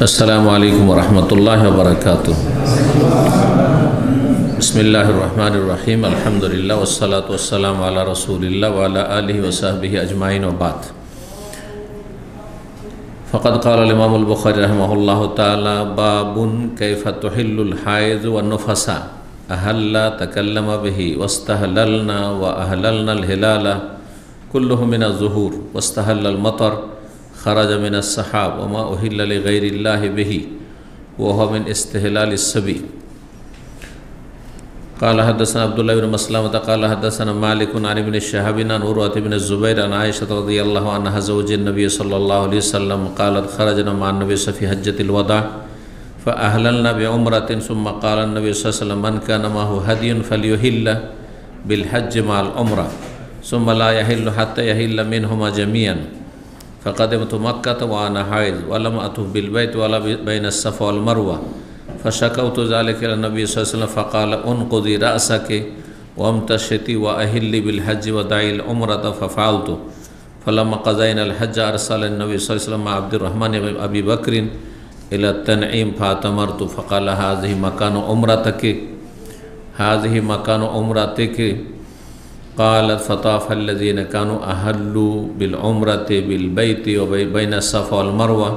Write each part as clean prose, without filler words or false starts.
अस्सलामु अलैकुम वरहमतुल्लाहि वबरकातुह। बिस्मिल्लाहिर रहमानिर रहीम। अल्हम्दुलिल्लाह वस्सलातु वस्सलामु अला रसूलिल्लाह व अला आलिहि व सहबिहि अजमाइन व बाद। फ़क़द क़ाल इमाम अल-बुख़ारी रहमहुल्लाहु तआला बाबुन कैफ़ तुहिल्लुल हाइज़ व नुफ़सा अहल्ला तकल्लम बिही वस्तहललना व अहललनल हिलाला कुल्लुहु मिनज़ ज़ुहूर वस्तहल्लल मतर खरज मिन अस्सहाब वमा उहिल्ल लिग़ैरिल्लाहि बिही वहुव मिन इस्तिहलालिस सबी। क़ाल हद्दसना अब्दुल्लाह इब्न मस्लमह क़ाल हद्दसना मालिक अन इब्न शिहाब अन उर्वा इब्न ज़ुबैर अन आयशा रज़ियल्लाहु अन्हा ज़ौजुन नबी सल्लल्लाहु अलैहि वसल्लम क़ालत खरजना मअन नबी फ़ी हज्जतिल वदा फ़अहललना बिउम्रतिन सुम्मा क़ाल नबी सल्लल्लाहु अलैहि वसल्लम मन कान मअहु हदियुन फ़लयुहिल्ल बिल हज्ज मअल उम्रा सुम्मा ला यहिल्लु हत्ता यहिल्ल मिनहुमा जमीअन फ़क़दिमतु मक्का व अना हाइज़ वलम अतुफ़ बिल बैत वला बैन अस्सफ़ा वल मरवा फ़शकौतु ज़ालिका इला नबी सल्लल्लाहु अलैहि वसल्लम फ़क़ाल उनक़ुज़ी रअसकी वम्तशिती व अहिल्ली बिल हज्ज व दाइल उम्रत फ़फ़अलतु फ़लम्मा क़ज़यना अल हज्ज अरसलनि नबी सल्लल्लाहु अलैहि वसल्लम अब्दुर्रहमान इब्न अबी बक्र इला तनईम फ़अतमरतु फ़क़ाल हाज़िही मकानु उम्रतकी हाज़िही मकानु उम्रतिकी क़ालत फ़ताफ़ल्लज़ीना कानू अहल्लू बिल उम्रति बिल बैति व बैन अस्सफ़ा वल मरवा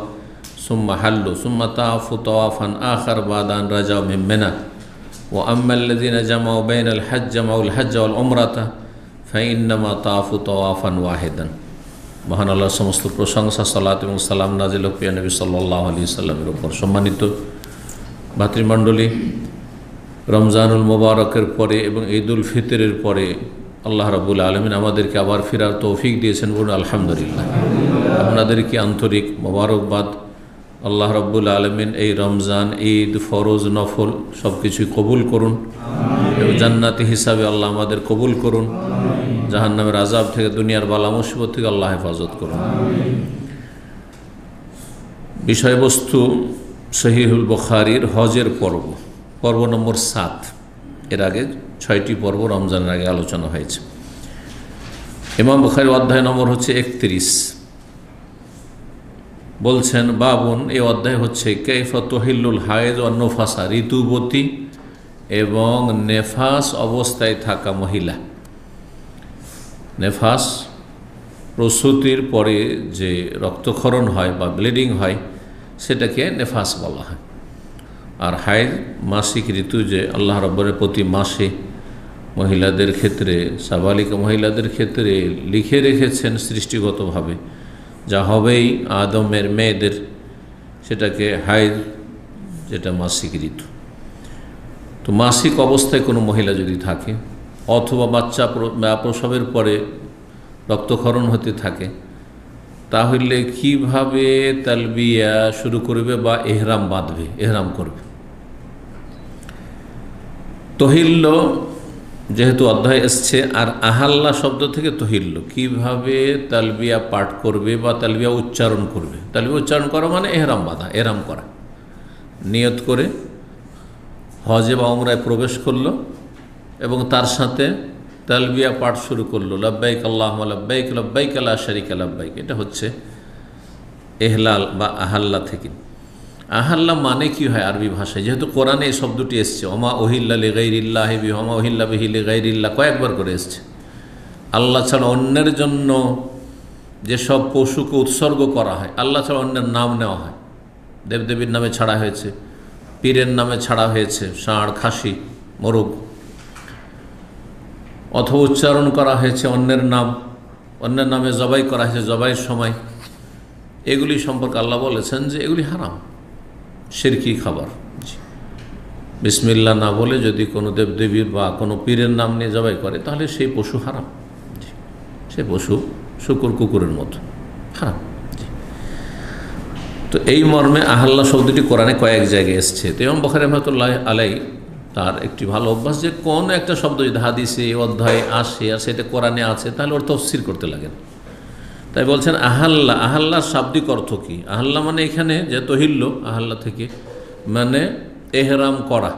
सुम्मा हल्लू सुम्मा ताफ़ू तवाफ़न आख़र बाद अन रजअू मिन मिना व अम्मल्लज़ीना जमअू बैनल हज्ज वल उम्रत फ़इन्नमा ताफ़ू तवाफ़न वाहिदन। महान आल्लाह समस्त प्रशंसा सलात एवं सालाम नाजिल होक प्रिय नबी सल्लल्लाहु अलैहि वसल्लमेर उपর। सम्मानित भातृमंडলী, रमजानुल मुबारकेर परे एवं ईदुल फितरेर परे আল্লাহ রাব্বুল আলামিন আমাদেরকে আবার ফেরার তৌফিক দিয়েছেন, বলুন আলহামদুলিল্লাহ। আপনাদেরকে আন্তরিক মোবারকবাদ। আল্লাহ রাব্বুল আলামিন এই রমজান, ঈদ, ফরজ, নফল সব কিছুই কবুল করুন এবং জান্নাতি হিসাবে আল্লাহ আমাদের কবুল করুন। জাহান্নামের আযাব থেকে, দুনিয়ার বালা মুসিবত থেকে আল্লাহ হেফাজত করুন। বিষয়বস্তু সহিহুল বুখারীর হজের পর্ব, পর্ব নম্বর 7। এর আগে 6টি পর্ব রমজানের আগে আলোচনা হয়েছে। ইমাম বুখারী অধ্যায় নম্বর হচ্ছে 31। বলছেন বাবুন, এই অধ্যায় হচ্ছে কাইফা তুহিল্লুল হায়েজ ওয়ান নুফাসা, ঋতুবতী এবং নেফাস অবস্থায় থাকা মহিলা। নেফাস প্রসূতির পরে যে রক্তক্ষরণ হয় বা ব্লিডিং হয় সেটাকে নেফাস বলা হয়। আর হায়েজ মাসিক ঋতু, যে আল্লাহ রাব্বুল প্রতি মাসে মহিলাদের ক্ষেত্রে, সাবালিকা মহিলাদের ক্ষেত্রে লিখে রেখেছেন সৃষ্টিগতভাবে যা হবেই আদমের মেয়েদের, সেটাকে হায়েজ, যেটা মাসিক ঋতু। তো মাসিক অবস্থায় কোনো মহিলা যদি থাকে অথবা বাচ্চা প্রসবের পরে রক্তক্ষরণ হতে থাকে, তাহলে কিভাবে তালবিয়া শুরু করবে বা এহরাম বাঁধবে, এহরাম করবে। তহিল্ল যেহেতু অধ্যায় এসছে, আর আহাল্লা শব্দ থেকে তহিল্ল, কিভাবে তালবিয়া পাঠ করবে বা তালবিয়া উচ্চারণ করবে। তালবিয়া উচ্চারণ করা মানে এহরাম বাঁধা, এহরাম করা। নিয়ত করে হজে বা উমরায় প্রবেশ করলো এবং তার সাথে তালবিয়া পাঠ শুরু করলো, লব্বাইক আল্লাহুম্মা লব্বাইক লব্বাইক লা শারীকা লব্বাইক। এটা হচ্ছে এহলাল বা আহাল্লা থেকে। আহাল্লা মানে কি হয় আরবি ভাষায়, যেহেতু কোরআনে এই শব্দটি এসছে, ওমা উহিল্লা লিগাইরিল্লাহি বিহি ওমা উহিল্লা বিহি লিগাইরিল্লাহ, কয়েকবার করে এসছে। আল্লাহ ছাড়া অন্যের জন্য যেসব পশুকে উৎসর্গ করা হয়, আল্লাহ ছাড়া অন্যের নাম নেওয়া হয়, দেবদেবীর নামে ছাড়া হয়েছে, পীরের নামে ছাড়া হয়েছে, ষাঁড়, খাসি, মোরগ, অথবা উচ্চারণ করা হয়েছে অন্যের নাম, অন্যের নামে জবাই করা হয়েছে জবাইয়ের সময়, এগুলি সম্পর্কে আল্লাহ বলেছেন যে এগুলি হারাম, শিরকি খাবার। বিসমিল্লাহ না বলে যদি কোনো দেবদেবীর বা কোনো পীরের নাম নিয়ে জবাই করে তাহলে সেই পশু হারাম, সেই পশু শুকুর কুকুরের মতো হারাম। তো এই মর্মে আহাল্লা শব্দটি কোরআনে কয়েক জায়গায় এসছে। তো ইমাম বুখারী রাহমাতুল্লাহ আলাইহি তার একটি ভালো অভ্যাস যে কোন একটা শব্দ যদি হাদিসে অধ্যায়ে আসে আর সেটা কোরআনে আছে তাহলে ওর তফসির করতে লাগেন। তাই বলছেন আহাল্লা, আহাল্লার শাব্দিক অর্থ কী? আহাল্লা মানে এখানে যে তহিল্ল, আহাল্লা থেকে মানে এহরাম করা,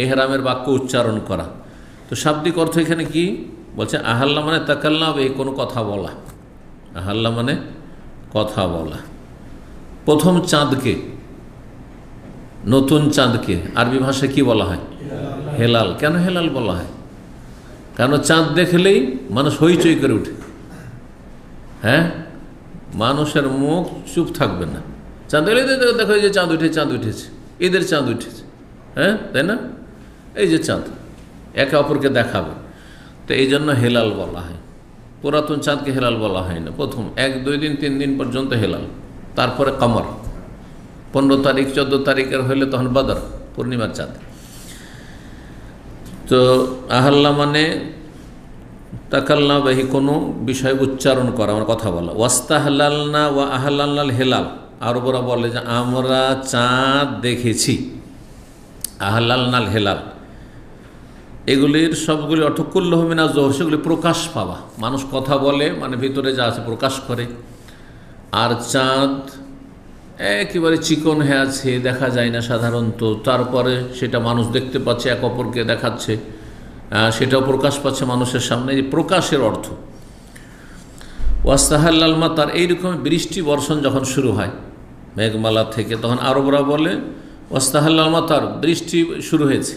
এহরামের বাক্য উচ্চারণ করা। তো শাব্দিক অর্থ এখানে কি বলছে? আহাল্লা মানে তাকাল্লাম, এই কোনো কথা বলা। আহাল্লা মানে কথা বলা। প্রথম চাঁদকে নতুন চাঁদকে আরবি ভাষায় কি বলা হয়? হেলাল। কেন হেলাল বলা হয়? কেন চাঁদ দেখলেই মানুষ হইচই করে উঠে। হ্যাঁ, মানুষের মুখ চুপ থাকবে না। চাঁদ এলে দেখো এই যে চাঁদ উঠে, চাঁদ উঠেছে, এদের চাঁদ উঠেছে, হ্যাঁ তাই না? এই যে চাঁদ, একে অপরকে দেখাবে। তো এই জন্য হেলাল বলা হয়। পুরাতন চাঁদকে হেলাল বলা হয় না। প্রথম 1, 2 দিন 3 দিন পর্যন্ত হেলাল, তারপরে কমর। 15 তারিখ 14 তারিখের হইলে তখন বদর, পূর্ণিমার চাঁদ। তো আহাল্লা মানে তাকাল্লা বাহি কোনো বিষয় উচ্চারণ করা, আমার কথা বলা। ওয়াস্তাহলালনা ওয়া আহলাল হেলাল, আরবরা বলে যে আমরা চাঁদ দেখেছি। আহলালনাল হেলাল, এগুলির সবগুলি অর্থ কুল্লুহু মিনাজ যুহুর, সেগুলি প্রকাশ পাওয়া। মানুষ কথা বলে মানে ভিতরে যা আছে প্রকাশ করে। আর চাঁদ একেবারে চিকন হয়ে আছে, দেখা যায় না সাধারণত, তারপরে সেটা মানুষ দেখতে পাচ্ছে, এক অপরকে দেখাচ্ছে, সেটাও প্রকাশ পাচ্ছে মানুষের সামনে। এই প্রকাশের অর্থ। ওয়াস্তাহাল্লাল মাতার, এইরকম বৃষ্টি বর্ষণ যখন শুরু হয় মেঘমালা থেকে, তখন আরবরা বলে ওয়াস্তাহাল্লাল মাতার, বৃষ্টি শুরু হয়েছে।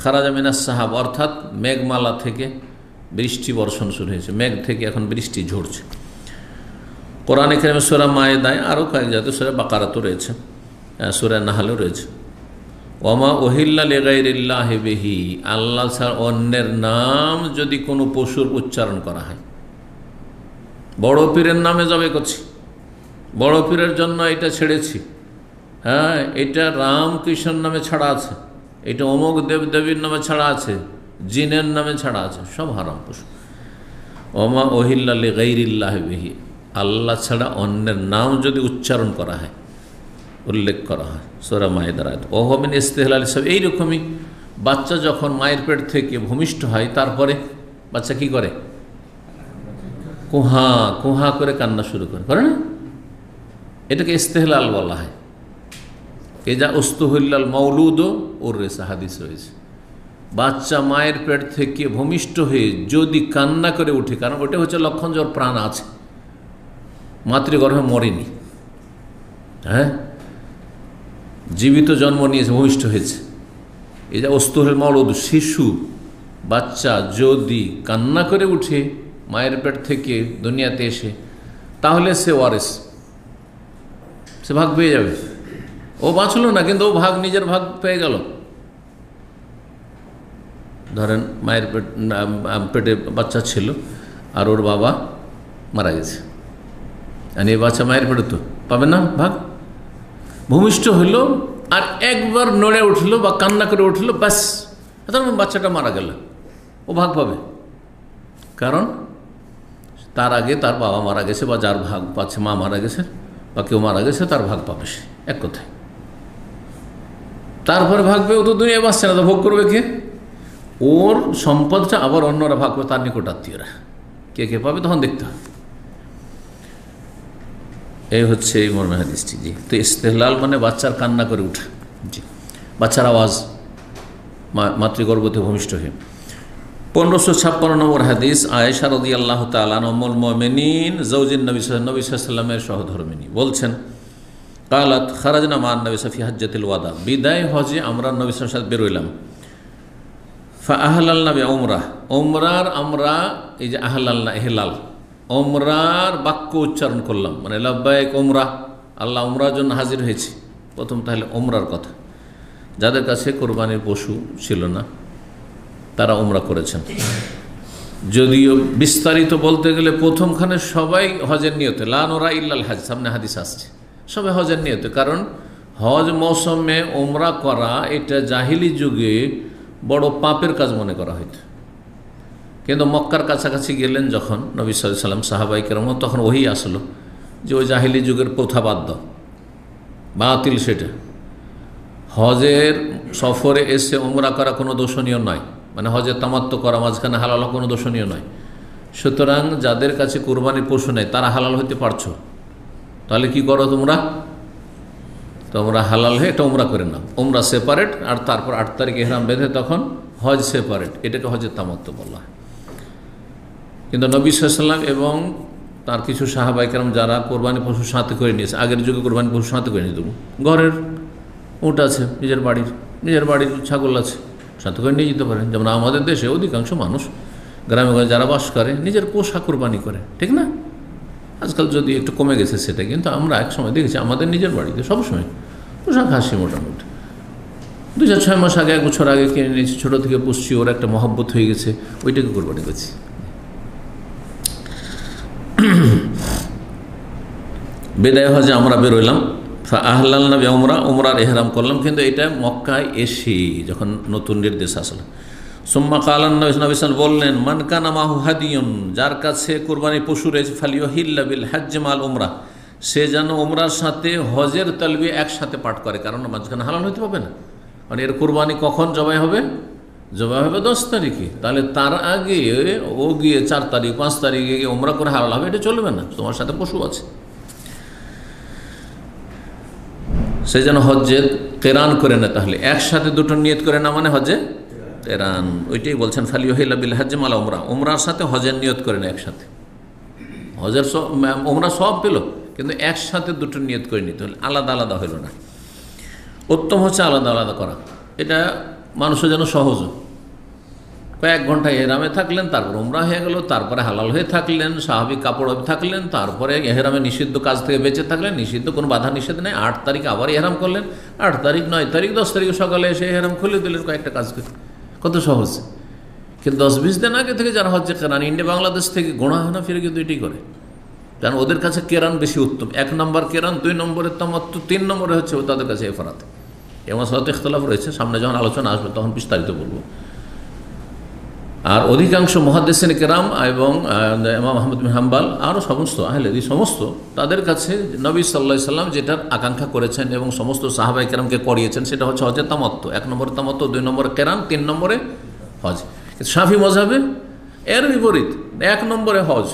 খারাজা মিনাস সাহাব, অর্থাৎ মেঘমালা থেকে বৃষ্টি বর্ষণ শুরু হয়েছে, মেঘ থেকে এখন বৃষ্টি ঝরছে। কোরআনে কারিমে সূরা মায়েদায় আরও কয়েক জাতীয়, সূরা বাকারাতও রয়েছে, সূরা নাহলেও রয়েছে। ওমা ওহিল্লা লিগাইরিল্লাহি বিহি, আল্লাহ ছাড়া অন্যের নাম যদি কোনো পশুর উচ্চারণ করা হয়। বড় পীরের নামে জবে করছি, বড় পীরের জন্য এটা ছেড়েছি, হ্যাঁ এটা রামকৃষ্ণ নামে ছাড়া আছে, এটা অমুক দেবদেবীর নামে ছাড়া আছে, জিনের নামে ছাড়া আছে, সব হারাম পশু। ওমা ওহিল্লা লিগাইরিল্লাহি বিহি, আল্লাহ ছাড়া অন্যের নাম যদি উচ্চারণ করা হয়, উল্লেখ করা হয়, সূরা মায়েদার আয়াত। ওহু মিন ইস্তিহলাল হিসাব, এইরকমই বাচ্চা যখন মায়ের পেট থেকে ভূমিষ্ঠ হয়, তারপরে বাচ্চা কি করে? কুহা কুহা করে কান্না শুরু করে না? এটাকে ইস্তেহলাল বলা হয়। এ যা উস্তুহুল্লাল মৌলুদ ওর রেসা হাদিস রয়েছে। বাচ্চা মায়ের পেট থেকে ভূমিষ্ঠ হয়ে যদি কান্না করে উঠে, কারণ ওটা হচ্ছে লক্ষণ যে ওর প্রাণ আছে, মাতৃগর্ভে মরেনি, হ্যাঁ জীবিত জন্ম নিয়েছে, ভূমিষ্ঠ হয়েছে। এই যে উস্তুহুল মৌলুদ, শিশু বাচ্চা যদি কান্না করে উঠে মায়ের পেট থেকে দুনিয়াতে এসে, তাহলে সে ওয়ারিস, সে ভাগ পেয়ে যাবে। ও বাঁচলো না, কিন্তু ও ভাগ, নিজের ভাগ পেয়ে গেল। ধরেন মায়ের পেটে বাচ্চা ছিল আর ওর বাবা মারা গেছে, আর এই বাচ্চা মায়ের পেটে তো পাবে না ভাগ। ভূমিষ্ঠ হইল আর একবার নড়ে উঠলো বা কান্না করে উঠলো, ব্যাস তখন বাচ্চাটা মারা গেল, ও ভাগ পাবে। কারণ তার আগে তার বাবা মারা গেছে, বা যার ভাগ পাচ্ছে, মা মারা গেছে বা কেউ মারা গেছে, তার ভাগ পাবে সে, এক কথায়। তারপরে ভাগ পেয়ে ও তো দুনিয়া বাঁচছে না, তো ভোগ করবে কে? ওর সম্পদটা আবার অন্যরা ভাগ করবে, তার নিকট আত্মীয়রা, কে কে পাবে তখন দেখতে হবে। এই হচ্ছে এই মর্মে হাদিসটি। জি, তো ইস্তেহলাল মানে বাচ্চার কান্না করে উঠা, জি, বাচ্চার আওয়াজ মাতৃগর্ভতে ভূমিষ্ঠ হয়ে। 1556 নম্বর হাদিস, আয়েশা রাদিয়াল্লাহু তাআলা উম্মুল মুমিনিন যাওজিন নবী সাল্লাল্লাহু আলাইহি ওয়াসাল্লামের সহধর্মিণী বলছেন, কালাত খারাজনা মান নবী ফি হাজ্জাতিল ওয়াদা, বিদায় হজে আমরা নবী সাল্লাল্লাহু আলাইহি ওয়াসাল্লাম বেরোইলাম। ফা আহলালনা বি উমরাহ, উমরার আমরা এই যে আহলালনা ইহলাল, উমরার বাক্য উচ্চারণ করলাম, মানে লাব্বাইক উমরা, আল্লাহ উমরার জন্য হাজির হয়েছি। প্রথম তাহলে উমরার কথা, যাদের কাছে কোরবানির পশু ছিল না তারা উমরা করেছেন। যদিও বিস্তারিত বলতে গেলে প্রথমখানে সবাই হজের নিয়তে, লা নুরা ইল্লাল হজ, সামনে হাদিস আসছে, সবাই হজের নিয়তে। কারণ হজ মৌসুমে উমরা করা এটা জাহিলি যুগে বড় পাপের কাজ মনে করা হইত। কিন্তু মক্কার কাছাকাছি গেলেন যখন নবী সাল্লাল্লাহু আলাইহি ওয়াসাল্লাম, সাহাবায়ে কেরাম, তখন ওহী আসলো যে ওই জাহিলি যুগের প্রথা বাদ দাও, বাতিল সেটা। হজের সফরে এসে উমরা করা কোনো দোষণীয় নয়, মানে হজের তামাত্ম করা মাঝখানে হালাল কোনো দোষণীয় নয়। সুতরাং যাদের কাছে কুরবানির পশু নেই তারা হালাল হইতে পারছো, তাহলে কি করো তোমরা হালাল হয়ে এটা উমরা করে নাও। উমরা সেপারেট, আর তারপর 8 তারিখে ইহরাম বেঁধে তখন হজ সেপারেট, এটাকে হজের তামাত্ম বলা হয়। কিন্তু নবী সাল্লাল্লাহু আলাইহি ওয়াসাল্লাম এবং তার কিছু সাহাবায়ে কেরাম যারা কোরবানি পশু সাথে করে নিয়েছে, আগের যুগে কোরবানি পশু সাথে করে নিত, ঘরের উট আছে, নিজের বাড়ির ছাগল আছে, সাথে করে নিয়ে যেতে পারেন। যেমন আমাদের দেশে অধিকাংশ মানুষ গ্রামে গঞ্জে যারা বাস করে নিজের পোষা কোরবানি করে, ঠিক না? আজকাল যদি একটু কমে গেছে সেটা, কিন্তু আমরা এক সময় দেখেছি আমাদের নিজের বাড়িতে সবসময় পোষা খাসি মোটামুটি 2-6 মাস আগে, 1 বছর আগে কিনে নিয়েছি, ছোটো থেকে পুষছি, ওর একটা মহব্বত হয়ে গেছে, ওইটাকে কোরবানি করছি। বিদায় হজে আমরা বেরোলাম, আহলাল নবী উমরার এহরাম করলাম, কিন্তু এটা মক্কায় এসে যখন নতুন নির্দেশ আসলো। সুম্মা কালান নবী বললেন, মান কানা মাহু হাদিয়ুন, যার কাছে কোরবানি পশু রয়েছে, ফালিয়ুহিল্লা বিল হজ্জ মাল উমরা, সে যেন উমরার সাথে হজের তালবিয়া একসাথে পাঠ করে, কারণ মাঝখানে হালাল হইতে পারবে না। মানে এর কোরবানি কখন জবাই হবে? জবাই হবে 10 তারিখে। তাহলে তার আগে ও গিয়ে 4 তারিখ 5 তারিখে গিয়ে উমরা করে হালাল হবে, এটা চলবে না, তোমার সাথে পশু আছে। সে যেন হজ্জে কেরান করে না, তাহলে একসাথে দুটো নিয়ত করে না, মানে হজ্জে কেরান। ওইটাই বলছেন ফালিয়ুহিল্লা বিল হজ্জ মাল উমরা, উমরার সাথে হজের নিয়ত করে না একসাথে। হজের উমরা সব পেল, কিন্তু একসাথে দুটো নিয়ত করে নিতে হলে, আলাদা আলাদা হইল না। উত্তম হচ্ছে আলাদা আলাদা করা, এটা মানুষের যেন সহজ। কয়েক ঘন্টা এহরামে থাকলেন, তারপর উমরা হয়ে গেল, তারপরে হালাল হয়ে থাকলেন, স্বাভাবিক কাপড় থাকলেন, তারপরে এহরামে নিষিদ্ধ কাজ থেকে বেঁচে থাকলেন, নিষিদ্ধ কোনো বাধা নিষেধ নেই। 8 তারিখ আবার এহরাম করলেন, 8 তারিখ 9 তারিখ 10 তারিখ সকালে এসে এহরাম খুলে দিলেন, কয়েকটা কাজ করে, কত সহজ। কিন্তু 10-20 দিন আগে থেকে যারা হচ্ছে কেরান, ইন্ডিয়া বাংলাদেশ থেকে গোড়া হয় না ফিরে, কিন্তু এটাই করে, কারণ ওদের কাছে কেরান বেশি উত্তম। 1 নম্বর কেরান, 2 নম্বরে তামাত্তু, 3 নম্বরে হচ্ছে তাদের কাছে ইফরাত। এমন সাথে ইখতিলাফ রয়েছে, সামনে যখন আলোচনা আসবে তখন বিস্তারিত বলবো। আর অধিকাংশ মুহাদ্দিসিন কেরাম এবং ইমাম আহমদ বিন হাম্বল আরও সমস্ত আহলে হাদিস সমস্ত, তাদের কাছে নবী সাল্লাল্লাহু আলাইহি সাল্লাম যেটার আকাঙ্ক্ষা করেছেন এবং সমস্ত সাহাবায়ে কেরামকে করিয়েছেন, সেটা হচ্ছে হজের তামাত্তু। 1 নম্বরে তামাত্তু, 2 নম্বরে কেরান, 3 নম্বরে হজ। শাফি মযহাবে এর বিপরীত, 1 নম্বরে হজ,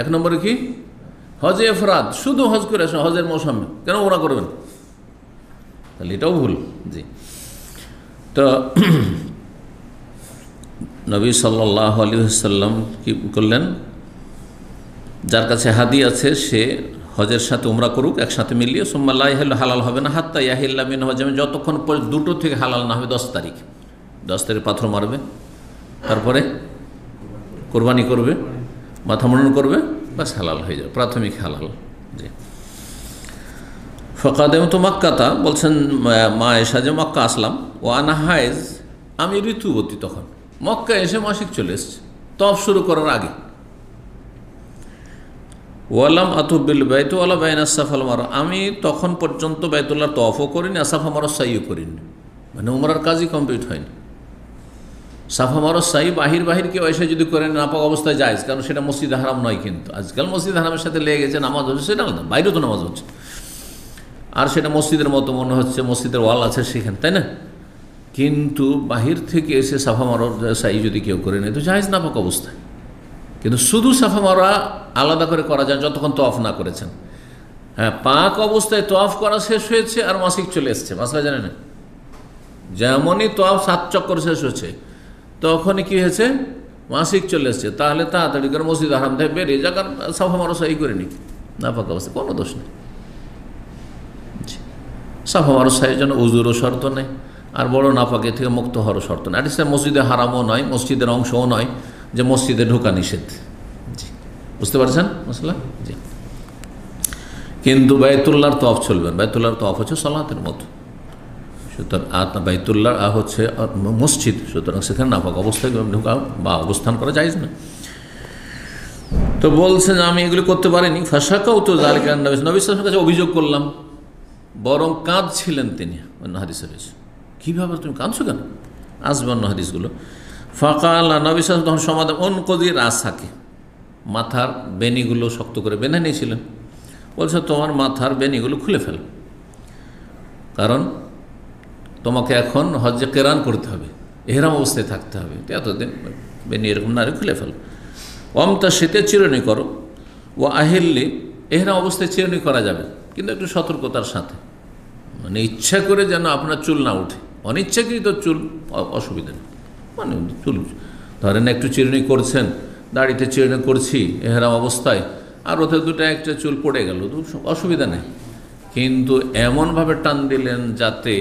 1 নম্বরে কি হজে ইফরাদ, শুধু হজ করে আসেন হজের মৌসুমে, কেন ওরা করবেন? তাহলে এটাও ভুল। জি, তো নবী সাল্লাল্লাহু আলাইহি ওয়াসাল্লাম কি করলেন, যার কাছে হাদি আছে সে হজের সাথে উমরা করুক একসাথে মিলিয়ে। সুম্মা লা ইয়াহিল্লু, হালাল হবে না, হাত্তা ইয়াহিল্লা মিন হজ, যতক্ষণ পর দুটো থেকে হালাল না হবে 10 তারিখ। 10 তারিখ পাথর মারবে, তারপরে কোরবানি করবে, মাথা মুন্ডন করবে, বাস হালাল হয়ে যাবে, প্রাথমিক হালাল। জি, ফাকাদেম তো মক্কাতা, বলছেন মা আয়েশা যে মক্কা আসলাম, ও আনা হায়েজ, আমি ঋতুবতী, তখন মক্কা এসে মাসিক চলে এসছে তফ শুরু করার আগে। ওয়ালাম আতুবিল বাইত ওয়ালা বাইনা সাফা ওয়াল মারওয়া, আমি তখন পর্যন্ত বাইতুল্লাহ তফও করিনি, সাফা মারওয়া সাইও করিনি, মানে উমরার কাজই কমপ্লিট হয়নি। সাফা মারওয়া সাই বাহির কেউ এসে যদি করেন নাপাক অবস্থায় যায়, কারণ সেটা মসজিদে হারাম নয়। কিন্তু আজকাল মসজিদ হারামের সাথে লেগে গেছে, নামাজ হচ্ছে সেটা আলাদা, বাইরেও তো নামাজ হচ্ছে, আর সেটা মসজিদের মতো মনে হচ্ছে, মসজিদের ওয়াল আছে সেখানে, তাই না? কিন্তু বাহির থেকে এসে সাফা মারওয়া সাই যদি কেউ করে নেয় তো জায়েজ নাপাক অবস্থায়। কিন্তু শুধু সাফা মারওয়া আলাদা করে করা যায় যতক্ষণ তওয়াফ না করেছেন। হ্যাঁ, পাক অবস্থায় তওয়াফ করা শেষ হয়েছে আর মাসিক চলে এসছে, মাসলা জানে না, যেমনই তওয়াফ 7 চক্কর শেষ হয়েছে তখনই কি হয়েছে, মাসিক চলে এসছে, তাহলে তাড়াতাড়ি করে মসজিদ হারাম থেকে বেরিয়ে যাক আর সাফা মারওয়া সাই করে নি, নাপাক অবস্থায় কোনো দোষ নেই। সাফা মারওয়া সাইয়ের জন্য উযুরও শর্ত নেই, আর বড় নাপাকে থেকে মুক্ত হওয়ারও শর্ত নেই। আর এটা মসজিদে হারামও নয়, মসজিদের অংশও নয় যে মসজিদে ঢোকা নিষেধ। জি, বুঝতে পারছেন মশলা? জি, কিন্তু বাইতুল্লাহর তওয়াফ চলবেন, বাইতুল্লাহর তওয়াফ হচ্ছে সালাতের মতো, সুতরাং বাইতুল্লাহ হচ্ছে মসজিদ, সুতরাং সেখানে নাপাক অবস্থায় ঢোকা বা অবস্থান করা জায়েজ না। তো বলছেন আমি এগুলি করতে পারিনি, ফাশাকাউ তো যালিকা নবী সাল্লাল্লাহু আলাইহি ওয়াসাল্লামের কাছে অভিযোগ করলাম, বরং কাঁদছিলেন তিনি। অন্য হাদিসে রয়েছে, কীভাবে তুমি কাঁদছো কেন? আসবে অন্য হাদিসগুলো। ফাকাল নবী সাল্লাল্লাহু আলাইহি ওয়াসাল্লাম তখন সমাধান, অনকদির রাসাকে, মাথার বেনিগুলো শক্ত করে বেঁধে নিয়েছিলেন। বলছে তোমার মাথার বেনিগুলো খুলে ফেল, কারণ তোমাকে এখন হজ্জে কেরান করতে হবে, এহরাম অবস্থায় থাকতে হবে, এতদিন বেনি এরকম না খুলে ফেল। অমতা শীতে চিরুনি করো, ও আহিল্লি, এহরাম অবস্থায় চিরুনি করা যাবে কিন্তু একটু সতর্কতার সাথে, মানে ইচ্ছা করে যেন আপনার চুল না উঠে, অনিচ্ছাকৃত চুল অসুবিধা নেই, মানে চুল ধরেন একটু চিরুনি করছেন, দাড়িতে চিরুনি করছি এহরাম অবস্থায়, আর ওতে একটা চুল পড়ে গেল তো অসুবিধা নেই, কিন্তু এমনভাবে টান দিলেন যাতে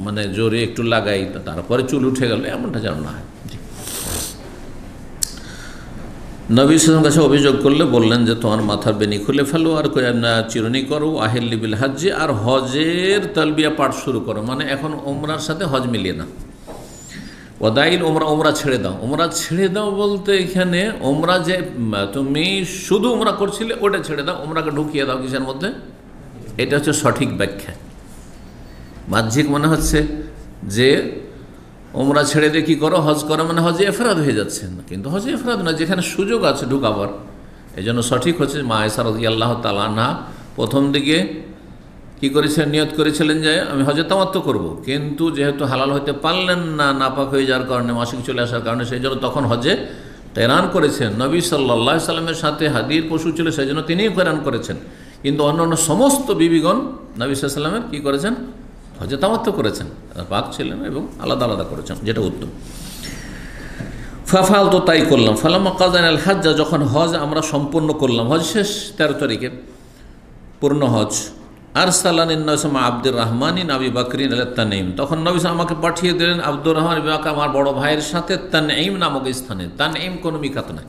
মানে জোরে একটু লাগাই তারপরে চুল উঠে গেল, এমনটা যেন না হয়। নবী সাল্লাল্লাহু আলাইহি ওয়াসাল্লাম কাছে অভিযোগ করলে বললেন যে তোমার মাথার বেনি খুলে ফেলো আর চিরুনি করো, আহিল্লি বিল হজ্জে, আর হজের তালবিয়া পাঠ শুরু করো, মানে এখন ওমরার সাথে হজ মিলিয়ে না। ওয়াদাইল ওমরা, ওমরা ছেড়ে দাও। ওমরা ছেড়ে দাও বলতে এখানে ওমরা যে তুমি শুধু ওমরা করছিলে ওটা ছেড়ে দাও, ওমরাকে ঢুকিয়ে দাও কিসের মধ্যে, এটা হচ্ছে সঠিক ব্যাখ্যা। বাহ্যিক মনে হচ্ছে যে ওমরা ছেড়ে দিয়ে কী করো, হজ করো, মানে হজে এফরাদ হয়ে যাচ্ছে না, কিন্তু হজে এফরাদ না, যেখানে সুযোগ আছে ঢুকাবার। এই জন্য সঠিক হচ্ছে মা আয়েশা রাদিয়াল্লাহু তাআলা আনহা প্রথম দিকে কী করেছিলেন, নিয়ত করেছিলেন যে আমি হজে তামাত্তু করব, কিন্তু যেহেতু হালাল হইতে পারলেন না নাপাক হয়ে যাওয়ার কারণে, মাসিক চলে আসার কারণে, সেই জন্য তখন হজে কেরান করেছেন। নবী সাল্লাল্লাহু আলাইহি সাল্লামের সাথে হাদির পশু ছিল, সেই জন্য তিনিই কেরান করেছেন, কিন্তু অন্যান্য সমস্ত বিবিগণ নবী সাল্লাল্লাহু আলাইহি সাল্লামের কী করেছেন, হজে তামাত্তু করেছেন, পাক ছিলেন এবং আলাদা আলাদা করেছেন, যেটা উত্তম। ফাফাল তো তাই করলাম। ফালাম্মা কাযানা আল হাজ্জা, যখন হজ আমরা সম্পূর্ণ করলাম, হজ শেষ 13 তারিখে পূর্ণ হজ, আরসালানি নাস মা আব্দুর রহমান আবি বকরিন আল তানঈম, তখন নবী আমাকে পাঠিয়ে দিলেন আব্দুর রহমান বিবাকে আমার বড় ভাইয়ের সাথে তানঈম নামক স্থানে। তানঈম কোনো মিকাত নয়,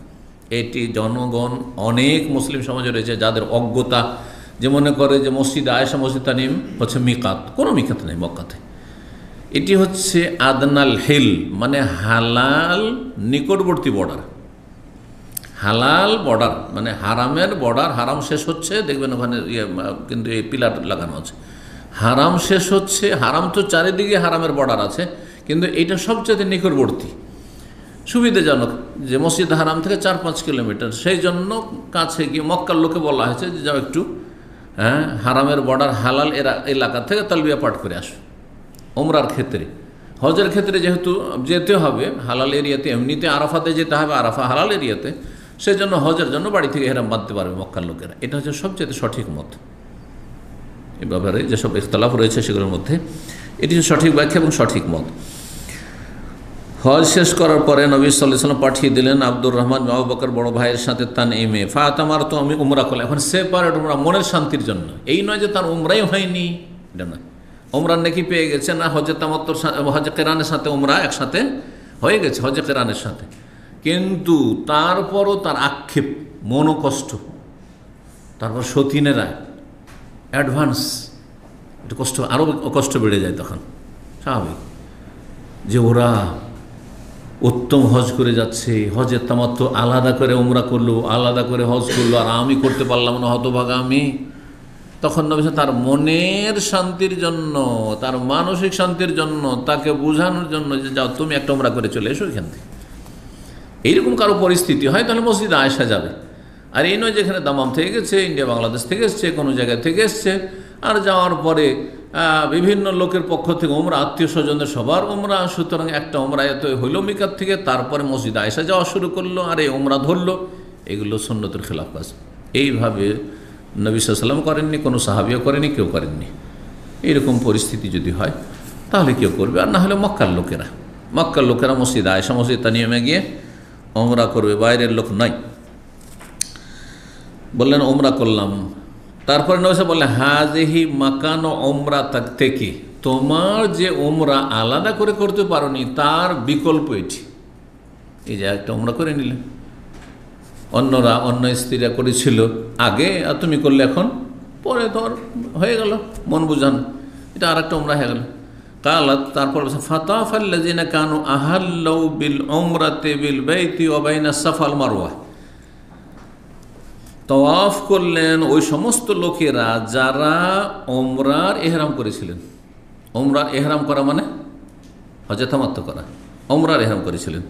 এটি জনগণ অনেক মুসলিম সমাজে রয়েছে যাদের অজ্ঞতা, যে মনে করে যে মসজিদ আয়েশা, মসজিদ তানঈম হচ্ছে মিকাত। কোনো মিকাত নেই মক্কাতে। এটি হচ্ছে আদনাল হিল, মানে হালাল নিকটবর্তী বর্ডার। হালাল বর্ডার মানে হারামের বর্ডার, হারাম শেষ হচ্ছে, দেখবেন ওখানে কিন্তু এই পিলার লাগানো আছে, হারাম শেষ হচ্ছে, হারাম তো চারিদিকে হারামের বর্ডার আছে, কিন্তু এইটা সবচেয়ে নিকটবর্তী, সুবিধাজনক, যে মসজিদ হারাম থেকে 4-5 কিলোমিটার, সেই জন্য কাছে গিয়ে মক্কার লোকে বলা হয়েছে যে যাও একটু হারামের বর্ডার হালাল এলাকা থেকে তালবিয়া পাঠ করে আসো। ওমরার ক্ষেত্রে, হজের ক্ষেত্রে যেহেতু যেতে হবে হালাল এরিয়াতে, এমনিতে আরাফাতে যেতে হবে, আরাফা হালাল এরিয়াতে, সেই জন্য হজের জন্য বাড়ি থেকে এহরাম বাঁধতে পারবে মক্কার লোকেরা। এটা হচ্ছে সবচেয়ে সঠিক মত। এ ব্যাপারে যেসব ইখতিলাফ রয়েছে সেগুলোর মধ্যে এটি সঠিক ব্যাখ্যা এবং সঠিক মত। হজ শেষ করার পরে নবী সাল্লাল্লাহু আলাইহি ওয়াসাল্লাম পাঠিয়ে দিলেন আব্দুর রহমান আবু বকর বড় ভাইয়ের সাথে তানঈমে। ফাতামার তো আমি উমরা করলাম, এখন সেপারেট উমরা, মনের শান্তির জন্য। এই নয় যে তার উমরাই হয়নি, এটা নয়, উমরার নেকি পেয়ে গেছে না, হজে তামাত্তুর হজে কেরানের সাথে উমরা একসাথে হয়ে গেছে, হজে কেরানের সাথে, কিন্তু তারপরও তার আক্ষেপ, মনোকষ্ট, তারপর সতীনেরা অ্যাডভান্স, একটু কষ্ট, আরও কষ্ট বেড়ে যায় তখন, স্বাভাবিক, যে ওরা উত্তম হজ করে যাচ্ছে, হজের তামাত্তু আলাদা করে উমরা করলো, আলাদা করে হজ করলো, আর আমি করতে পারলাম না, হতভাগা আমি। তখন নবী তার মনের শান্তির জন্য, তার মানসিক শান্তির জন্য, তাকে বোঝানোর জন্য যে যাও তুমি একটা উমরা করে চলে এসো এখান থেকে। এইরকম কারো পরিস্থিতি হয় তাহলে মসজিদ আয়েশা যাবে, আর এই নয় যেখানে দামাম থেকে গেছে, ইন্ডিয়া বাংলাদেশ থেকে এসছে, কোনো জায়গা থেকে এসছে, আর যাওয়ার পরে বিভিন্ন লোকের পক্ষ থেকে উমরা, আত্মীয় স্বজনদের সবার উমরা, সুতরাং একটা উমরা এত হইল মিকাত থেকে, তারপরে মসজিদ আয়েশা যাওয়া শুরু করলো, আর এই উমরা ধরলো। এগুলো সুন্নতের খেলাফ কাজ। এইভাবে নবী সাল্লাল্লাহু আলাইহি ওয়াসাল্লাম করেননি, কোনো সাহাবিও করেনি, কেউ করেননি। এইরকম পরিস্থিতি যদি হয় তাহলে কেউ করবে, আর না হলে মক্কার লোকেরা মসজিদ আয়েশা, মসজিদ তানঈমে গিয়ে উমরা করবে, বাইরের লোক নাই। বললেন উমরা করলাম। তারপরে নবী সাল্লাল্লাহু আলাইহি ওয়াসাল্লাম বললেন হাযিহি মাকানু উমরা থেকে, তোমার যে উমরা আলাদা করে করতে পারোনি তার বিকল্প এটি। এই যে একটা উমরা করে নিলে, অন্যরা, অন্য স্ত্রীরা করেছিল আগে, আর তুমি করলে এখন, পরে তোর হয়ে গেল মন বুঝান, এটা আর একটা উমরা হয়ে গেল। কালাত, তারপর ফাতাফাল্লাযিনা কানু আহাল্লু বিল উমরাতি বিল বাইতি ওয়া বাইনা সাফা ওয়াল মারওয়া, তাওয়াফ করলেন ওই সমস্ত লোকেরা যারা উমরার ইহরাম করেছিলেন। উমরার ইহরাম করা মানে হজে তামাত্তু করা, উমরার ইহরাম করেছিলেন।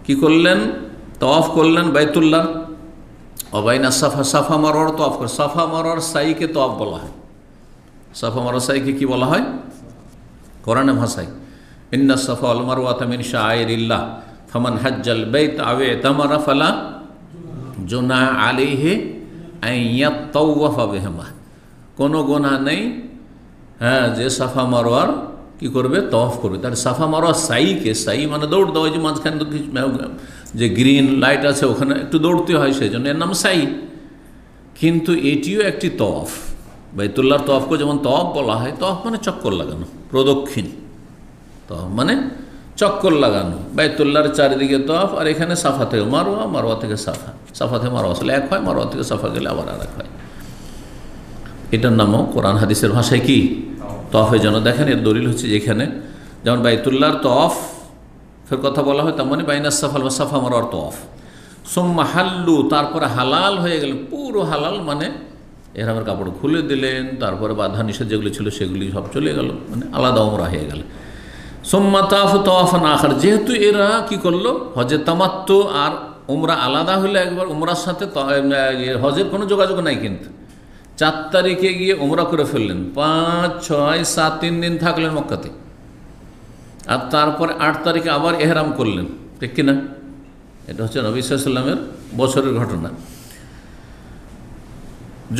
কি করলেন? তাওয়াফ করলেন বাইতুল্লাহ, অবাইনা সাফা, সাফা মারওয়ার তাওয়াফ করে। সাফা মারওয়ার সাইকে তাওয়াফ বলা হয়। সাফা মারওয়ার সাইকে কি বলা হয় কোরআনে ভাষায়? ইন্না সাফা ওয়াল মারওয়াতা মিন শাআইরিল্লাহ ফামান হাজ্জাল বাইত আও ইতামারা ফালা জুনাহা আলাইহি আন ইয়াতাওয়াফা বিহিমা। কোনো গুনাহ নেই যে সাফা মারওয়ার কি করবে? তাওয়াফ করবে। তার সাফা মারওয়ার সাইকে, সাই মানে দৌড় দেওয়া, যে মাঝখানে যে গ্রিন লাইট আছে ওখানে একটু দৌড়তে হয়, সেই জন্য এর নাম সাই। কিন্তু এটিও একটি তাওয়াফ, বাইতুল্লাহর তওয়াফকে যেমন তওয়াফ বলা হয়, তওয়াফ মানে চক্কর লাগানো, প্রদক্ষিণ। তওয়াফ মানে চক্কর লাগানো, বাইতুল্লাহর চারিদিকে তওয়াফ। আর এখানে সাফা থেকে মারওয়া, মারওয়া থেকে সাফা, সাফা থেকে মারওয়া আসলে এক হয়, মারওয়া থেকে সাফা গেলে আবার আর এক হয়। এটার নামও কোরআন হাদিসের ভাষায় কি তওয়াফের জন্য। দেখেন এর দলিল হচ্ছে যেখানে যেমন বাইতুল্লাহর তওয়াফের কথা বলা হয়, তেমনি বাইনাস সাফা বা সাফা মারওয়ার তওয়াফ। সুম্মা হাল্লু, তারপরে হালাল হয়ে গেলেন, পুরো হালাল মানে এহরামের কাপড় খুলে দিলেন, তারপরে বাধা নিষেধ যেগুলি ছিল সেগুলি সব চলে গেল, মানে আলাদা ওমরা হয়ে গেল। সুম্মা তাফু তাওয়াফান আখার, যেহেতু এরা কি করলো, হজে তামাত্তু আর উমরা আলাদা হলে একবার উমরার সাথে হজের কোনো যোগাযোগ নাই, কিন্তু 4 তারিখে গিয়ে উমরা করে ফেললেন, 5, 6, 7 3 দিন থাকলেন মক্কাতে, আর তারপরে 8 তারিখে আবার এহরাম করলেন, ঠিক কিনা? এটা হচ্ছে নবী সাল্লাল্লাহু আলাইহি ওয়াসাল্লামের বছরের ঘটনা।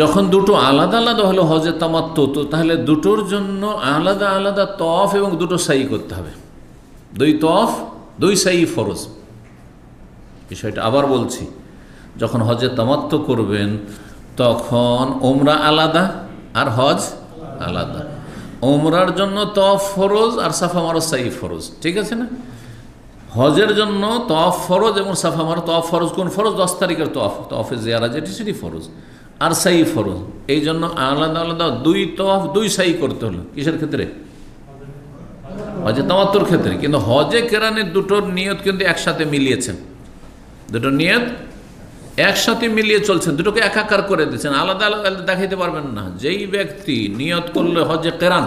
যখন দুটো আলাদা আলাদা হলো হজে তামাত্তু, তো তাহলে দুটোর জন্য আলাদা আলাদা তওয়াফ এবং দুটো সাই করতে হবে। 2 তওয়াফ 2 সাই ফরজ। বিষয়টা আবার বলছি, যখন হজে তামাত্তু করবেন তখন ওমরা আলাদা আর হজ আলাদা। ওমরার জন্য তওয়াফ ফরজ আর সাফা মারওয়া সাই ফরজ, ঠিক আছে না? হজের জন্য তওয়াফ ফরজ এবং সাফা মারওয়া তওয়াফ ফরজ। কোন ফরজ? 10 তারিখের তওয়াফ, তওয়াফে জিয়ারা যেটি সেটি ফরজ, আর সাই ফরজ। এই জন্য আলাদা আলাদা 2 তওয়াফ 2 সাই করতে হলো। কিসের ক্ষেত্রে? হজে তামাত্তুর ক্ষেত্রে। কিন্তু হজে কেরানের দুটোর নিয়ত কিন্তু একসাথে মিলিয়েছেন, দুটো নিয়ত একসাথে মিলিয়ে চলছেন, দুটোকে একাকার করে দিচ্ছেন, আলাদা আলাদা দেখাইতে পারবেন না। যেই ব্যক্তি নিয়ত করলে হজে কেরান,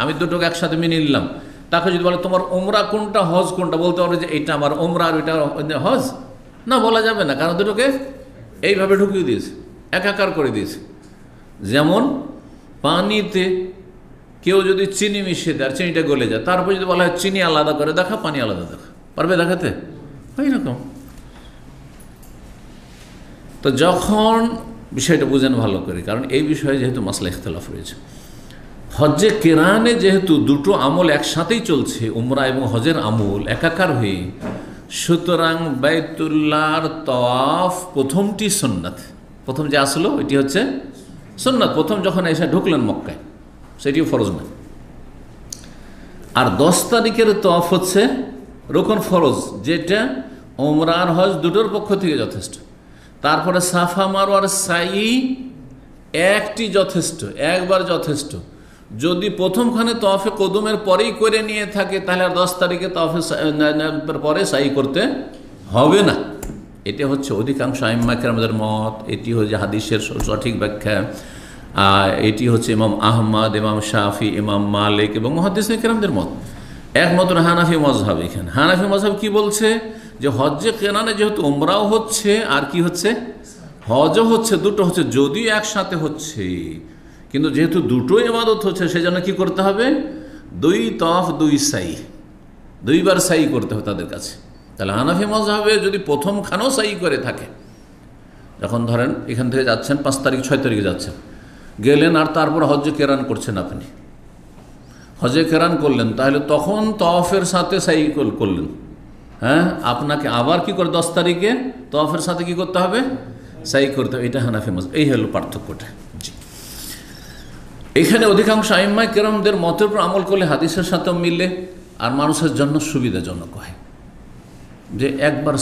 আমি দুটোকে একসাথে মিলিয়ে নিলাম, তাকে যদি বলে তোমার ওমরা কোনটা হজ কোনটা, বলতে পারবে যে এইটা আমার ওমরা আর ওইটা হজ? না, বলা যাবে না, কারণ দুটোকে এইভাবে ঢুকিয়ে দিয়েছে, একাকার করে দিয়েছে। যেমন পানিতে কেউ যদি চিনি মিশিয়ে দেয় আর চিনিটা গলে যায়, তারপর যদি বলা হয় চিনি আলাদা করে দেখা, পানি আলাদা দেখা, পারবে দেখাতে? এইরকম। তো যখন বিষয়টা বুঝেন ভালো করে, কারণ এই বিষয়ে যেহেতু মাসলা ইখতিলাফ রয়েছে। হজ্জে কেরানে যেহেতু দুটো আমল একসাথেই চলছে, উমরা এবং হজের আমল একাকার হয়ে, সুতরাং বাইতুল্লাহর তওয়াফ প্রথমটি সুন্নাত, প্রথম যে আসলো এটি হচ্ছে সুন্নাত। প্রথম যখন এসে ঢুকলেন মক্কায়, সেটিও ফরজ না। আর 10 তারিখের তওয়াফ হচ্ছে রুকন ফরজ, যেটা উমরা আর হজ দুটোর পক্ষ থেকে যথেষ্ট। তারপরে সাফা মারওয়ার সাই একটি যথেষ্ট, একবার যথেষ্ট। যদি প্রথমখানে তওয়াফে কদুমের পরেই করে নিয়ে থাকে, তাহলে আর 10 তারিখে তওয়াফের পরে সাই করতে হবে না। এটা হচ্ছে অধিকাংশ আইম্মা কেরামদের মত, এটি হচ্ছে হাদিসের সঠিক ব্যাখ্যা। এটি হচ্ছে ইমাম আহমদ, ইমাম শাফি, ইমাম মালিক এবং মুহাদ্দিসিন কেরামদের মত। একমাত্র হানাফি মজহাব, এখানে হানাফি মজহাব কি বলছে, যে হজ্জে কেরানে যেহেতু উমরাও হচ্ছে আর কি হচ্ছে, হজও হচ্ছে, দুটো হচ্ছে, যদিও একসাথে হচ্ছে, কিন্তু যেহেতু দুটো ইবাদত হচ্ছে, সেজন্য কি করতে হবে? 2 তওয়াফ 2 সাই, 2 বার সাই করতে হবে তাদের কাছে। তাহলে হানাফি মজহাবে যদি প্রথমখানেও সাই করে থাকে, যখন ধরেন এখান থেকে যাচ্ছেন 5 তারিখ 6 তারিখে যাচ্ছেন, গেলেন আর তারপর হজ্জে কেরান করছেন, আপনি হজে কেরান করলেন, তাহলে তখন তওয়াফের সাথে সাই করলেন, হ্যাঁ, আপনাকে আবার কি করে 10 তারিখে তওয়াফের সাথে কি করতে হবে? সাই করতে হবে। এটা হানাফি মজহাব, এই হলো পার্থক্যটা। জি, এখানে অধিকাংশ আইম্মা কেরামদের মতের উপর আমল করলে হাদিসের সাথেও মিলে, আর মানুষের জন্য সুবিধাজনক হয় যে একবার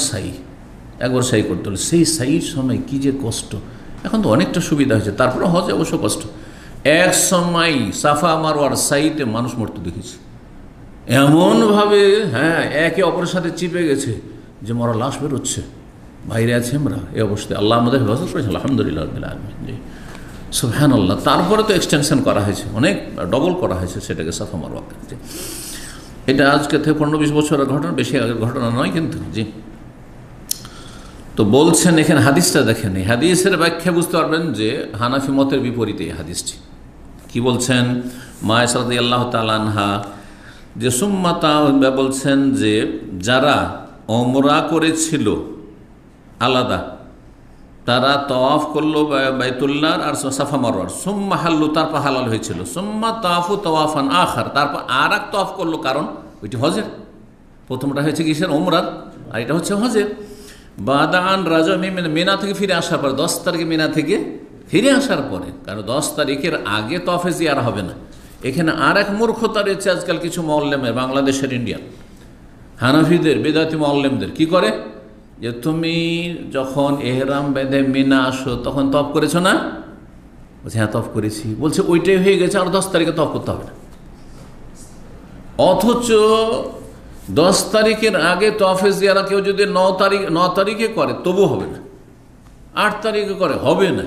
সাই করতে হলে সেই সাইয়ের সময় কি যে কষ্ট। এখন তো অনেকটা সুবিধা হয়েছে, তারপরে হজে অবশ্য কষ্ট। এক সময় সাফা মারওয়ার সাইতে মানুষ মরতে দেখেছি, এমনভাবে, হ্যাঁ, একে অপরের সাথে চিপে গেছে যে মরা লাশ বেরোচ্ছে, বাইরে আছে আমরা। এই অবস্থায় আল্লাহ আমাদের হেফাজত করেছে, আলহামদুলিল্লাহ রাব্বিল আলামিন। জি, সুবহানাল্লাহ। তারপরে তো এক্সটেনশন করা হয়েছে, অনেক ডবল করা হয়েছে সেটাকে, সাফা মারওয়াকে। এটা আজকে থেকে 15-20 বছরের ঘটনা, বেশি আগের ঘটনা নয় কিন্তু। জি, তো বলছেন এখানে হাদিসটা দেখেন, এই হাদিসের ব্যাখ্যা বুঝতে পারবেন যে হানাফি মতের বিপরীতে এই হাদিসটি। কি বলছেন? মা আয়েশা রাদিয়াল্লাহু তাআলা আনহা যে সুম্মাতা বলছেন যে যারা ওমরা করেছিল আলাদা, তারা তওয়াফ করলো বাইতুল্লাহর আর সাফা মারওয়ার, সুম্মা হাল্লু, তারপর হালাল হয়েছিল, সুম্মা তাওয়াফু তাওয়াফান আখার, তারপর আর এক তওয়াফ করলো, কারণ ওইটি হজের। প্রথমটা হয়েছে কিসের? ওমরার, আর এটা হচ্ছে হজের। বাদান রাজা মিনা থেকে ফিরে আসার পর, 10 তারিখে মিনা থেকে ফিরে আসার পরে, কারণ 10 তারিখের আগে তওয়াফে জিয়ারা হবে না। এখানে আর এক মূর্খতা রয়েছে আজকাল কিছু মুআল্লিমের, বাংলাদেশের, ইন্ডিয়ার হানাফিদের, বেদাতি মুআল্লিমদের। কি করে যে তুমি যখন এহরাম বেঁধে মিনা আসো তখন তওয়াফ করেছো না? বলছে হ্যাঁ তওয়াফ করেছি। বলছে ওইটাই হয়ে গেছে, আর 10 তারিখে তওয়াফ করতে হবে না। অথচ 10 তারিখের আগে তওয়াফে জিয়ারা কেউ যদি 9 তারিখে করে তবু হবে না, 8 তারিখে করে হবে না,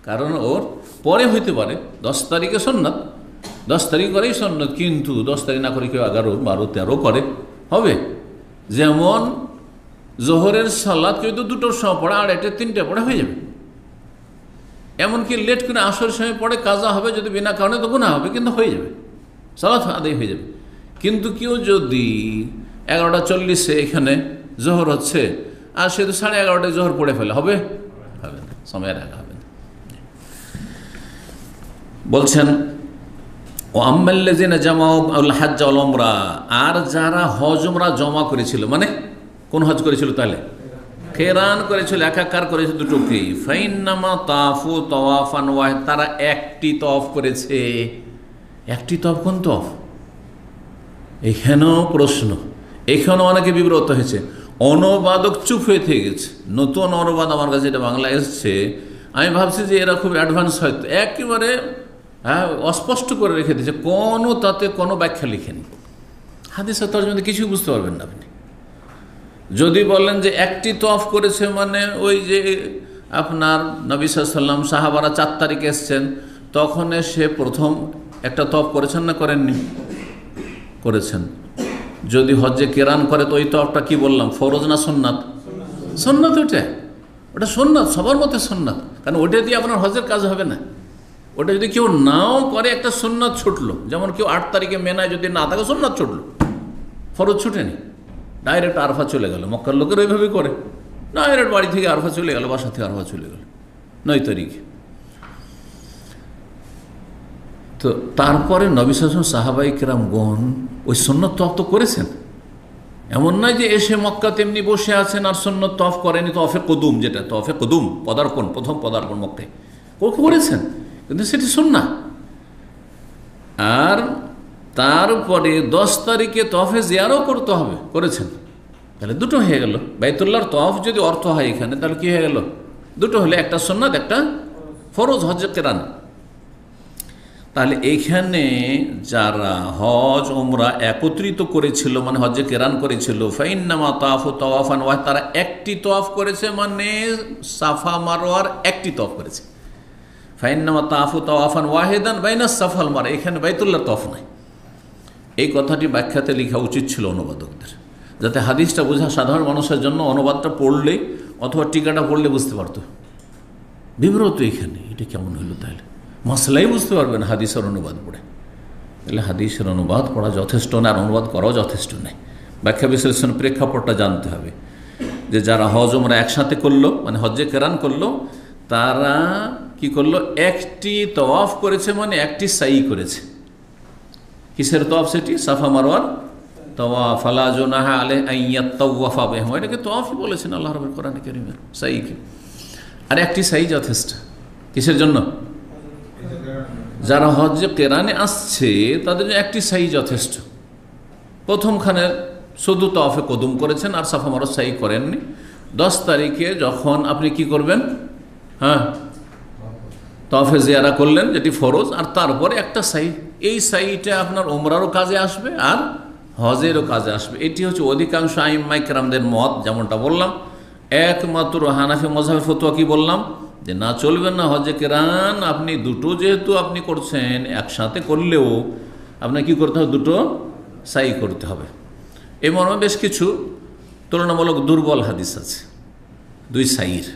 কারণ ওর পরে হইতে পারে। 10 তারিখে সুন্নাত, 10 তারিখ করেই সুন্নাত, কিন্তু 10 তারিখ না করে কেউ 11, 12, 13 করে, হবে। যেমন জোহরের সালাত কেউ তো 2টোর সময় পড়ে, 2:30, 3টে পড়ে হয়ে যাবে। এমনকি লেট করে আসর সময় পড়ে কাজা হবে, যদি বিনা কারণে তো গুনাহ হবে, কিন্তু হয়ে যাবে, সালাত আদায় হয়ে যাবে। কিন্তু কেউ যদি 11:40 এখানে জোহর হচ্ছে আর সে তো 11:30 জোহর পড়ে ফেলে, হবে? হবে না, সময়ের আগে হবে না। বলছেন ও আম্মাল্লাযিনা জামাউ আল হজ্জ ওয়াল উমরা, আর যারা হজ উমরা জমা করেছিল, মানে কোন হজ করেছিল? তাহলে কেরান করেছিল, একাকার করেছে দুটোকেই। ফাইন্নামা তাফু তাওয়াফান ওয়াহিদ, তারা একটি তওয়াফ করেছে। একটি তওয়াফ, কোন তওয়াফ? এখানেও প্রশ্ন, এখানেও অনেকে বিব্রত হয়েছে। অনুবাদক চুপ হয়ে থেকে গেছে। নতুন অনুবাদ আমার কাছে এটা বাংলা এসছে, আমি ভাবছি যে এরা খুব অ্যাডভান্স, হয়তো একেবারে অস্পষ্ট করে রেখে দিয়েছে, তাতে কোনো ব্যাখ্যা লিখেনি। হাদিসের তরজমাতে কিছুই বুঝতে পারবেন না আপনি। যদি বলেন যে একটি তওয়াফ করেছে, মানে ওই যে আপনার নবী সাল্লাল্লাহু আলাইহি ওয়াসাল্লাম সাহাবারা 4 তারিখে এসছেন, তখন সে প্রথম একটা তওয়াফ করেছেন না করেননি? করেছেন। যদি হজ্জে কেরান করে তো ওই তওয়াফটা কি বললাম, ফরজ না সুন্নাত? সুন্নাত। ওটা সুন্নাত, সবার মতে সুন্নাত, কারণ ওটা দিয়ে আপনার হজের কাজ হবে না। ওটা যদি কেউ নাও করে, একটা সুন্নাত ছুটলো। যেমন কেউ 8 তারিখে মেনায় যদি না থাকে, সুন্নাত ছুটলো, ফরজ ছুটেনি, ডাইরেক্ট আরফা চলে গেল। মক্কার লোকের ওইভাবে করে, ডাইরেক্ট বাড়ি থেকে আরফা চলে গেল, বাসা থেকে আরফা চলে গেল 9 তারিখে। তো তারপরে নবী সাল্লাল্লাহু আলাইহি ওয়াসাল্লাম সাহাবায়ে কেরামগণ ওই সুন্নত তওয়াফ তো করেছেন। এমন নয় যে এসে মক্কা তেমনি বসে আছেন আর সুন্নত তওয়াফ করেনি। তওয়াফে কুদুম, যেটা তওয়াফে কুদুম, পদার্পণ, প্রথম পদার্পণ মক্কায় করেছেন, কিন্তু সেটি সুন্নাহ। আর তারপরে 10 তারিখে তওয়াফে জিয়ারাও করতে হবে, করেছেন। তাহলে দুটো হয়ে গেল। বাইতুল্লাহর তওয়াফ যদি অর্থ হয় এখানে, তাহলে কি হয়ে গেল? দুটো হলে, একটা সুন্নাত, একটা ফরজ, হজ্জে কেরান। তাহলে এইখানে যারা হজ উমরা একত্রিত করেছিল, মানে হজ্জে কেরান করেছিল, ফাইন্নামা তাফু তাওয়াফান ওয়াহিদ, তারা একটি তওয়াফ করেছে, মানে সাফা মারওয়ার একটি তওয়াফ করেছে। ফাইন্নামা তাফু তাওয়াফান ওয়াহিদান বাইনা সাফা ওয়াল মারওয়া, এখানে বাইতুল্লাহর তওয়াফ নাই। এই কথাটি ব্যাখ্যাতে লেখা উচিত ছিল অনুবাদকদের, যাতে হাদিসটা বোঝা সাধারণ মানুষের জন্য অনুবাদটা পড়লে অথবা টিকাটা পড়লে বুঝতে পারতো। বিব্রত এখানে, এটা কেমন হইল? তাহলে মাসলাই বুঝতে পারবেন হাদিসের অনুবাদ পড়ে। তাহলে হাদিসের অনুবাদ পড়া যথেষ্ট না, আর অনুবাদ করাও যথেষ্ট নেই। ব্যাখ্যা বিশ্লেষণ প্রেক্ষাপটটা জানতে হবে, যে যারা হজ উমরা একসাথে করলো, মানে হজ্জে কেরান করলো, তারা কি করলো? একটি তওয়াফ করেছে, মানে একটি সাই করেছে। কিসের তওয়াফ সেটি? সাফা মারওয়ার তওয়াফ। ফালা জুনাহা আলাইহি আন ইয়াতাওয়াফা বিহিমা, এটাকে তওয়াফই বলেছেন আল্লাহ রাব্বুল কোরআনে কারীমের, সাইকে। আর একটি সাই যথেষ্ট। কিসের জন্য? যারা হজ্জে কেরানে আসছে তাদের জন্য একটি সাই যথেষ্ট। প্রথমখানে শুধু তওয়াফে কুদুম করেছেন আর সাফা মারওয়া সাই করেননি। 10 তারিখে যখন আপনি কি করবেন? হ্যাঁ, তওয়াফে জিয়ারা করলেন, যেটি ফরজ, আর তারপরে একটা সাই। এই সাইটা আপনার উমরারও কাজে আসবে আর হজেরও কাজে আসবে। এটি হচ্ছে অধিকাংশ আইম্মায়ে কেরামদের মত। যেমনটা বললাম, একমাত্র হানাফি মাযহাবের ফতোয়া কি বললাম, যে না, চলবেন না হজ্জে কেরান। আপনি দুটো যেহেতু আপনি করছেন, একসাথে করলেও আপনার কি করতে হবে? দুটো সাই করতে হবে। এই মর্মে বেশ কিছু তুলনামূলক দুর্বল হাদিস আছে 2 সাইয়ের,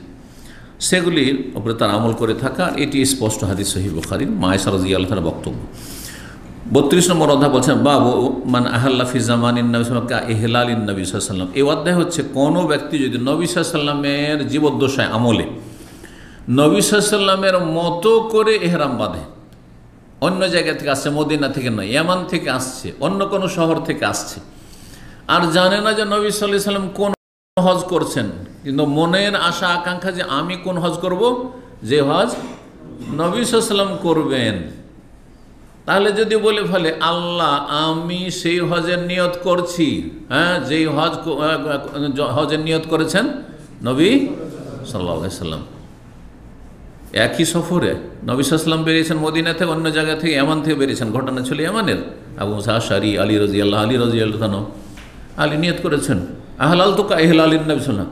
সেগুলির উপরে তার আমল করে থাকা। এটি স্পষ্ট হাদিস সহিহ বুখারীর। মা আয়েশা রাদিয়াল্লাহু তাআলা বক্তব্য। 32 নম্বর অধ্যায় বলছেন, বাবু মান আহাল্লা ফি জামানিন নবী সাল্লাল্লাহু আলাইহি ওয়াসাল্লাম কা ইহলালিন নবী সাল্লাল্লাহু আলাইহি ওয়াসাল্লাম। এই অধ্যায় হচ্ছে কোনো ব্যক্তি যদি নবী সাল্লাল্লাহু আলাইহি ওয়াসাল্লামের জীবদ্দশায় আমলে নবী সাল্লাল্লাহু আলাইহি ওয়াসাল্লামের মতো করে ইহরাম বাঁধে, অন্য জায়গা থেকে আসছে, মদিনা থেকে নয়, ইয়ামান থেকে আসছে, অন্য কোনো শহর থেকে আসছে, আর জানে না যে নবী সাল্লাল্লাহু আলাইহি ওয়াসাল্লাম কোন হজ করছেন, কিন্তু মনের আশা আকাঙ্ক্ষা যে আমি কোন হজ করব, যে হজ নবী সাল্লাল্লাহু আলাইহি ওয়াসাল্লাম করবেন, তাহলে যদি বলে ফেলে আল্লাহ আমি সেই হজের নিয়ত করছি, হ্যাঁ, যেই হজের নিয়ত করেছেন নবী সাল্লাল্লাহু আলাইহি ওয়াসাল্লাম, একই সফরে নবী সাল্লাল্লাহু আলাইহি ওয়াসাল্লাম বেরিয়েছেন মদিনা থেকে, অন্য জায়গা থেকে ইয়ামান থেকে বেরিয়েছেন, ঘটনা ছিল ইয়ামানের। আবু মুসা আশআরী, আলী রাদিয়াল্লাহু আনহু, আলী নিয়ত করেছেন আহলাল তো কাহিলালিন নবী সাল্লাল্লাহু আলাইহি ওয়াসাল্লাম,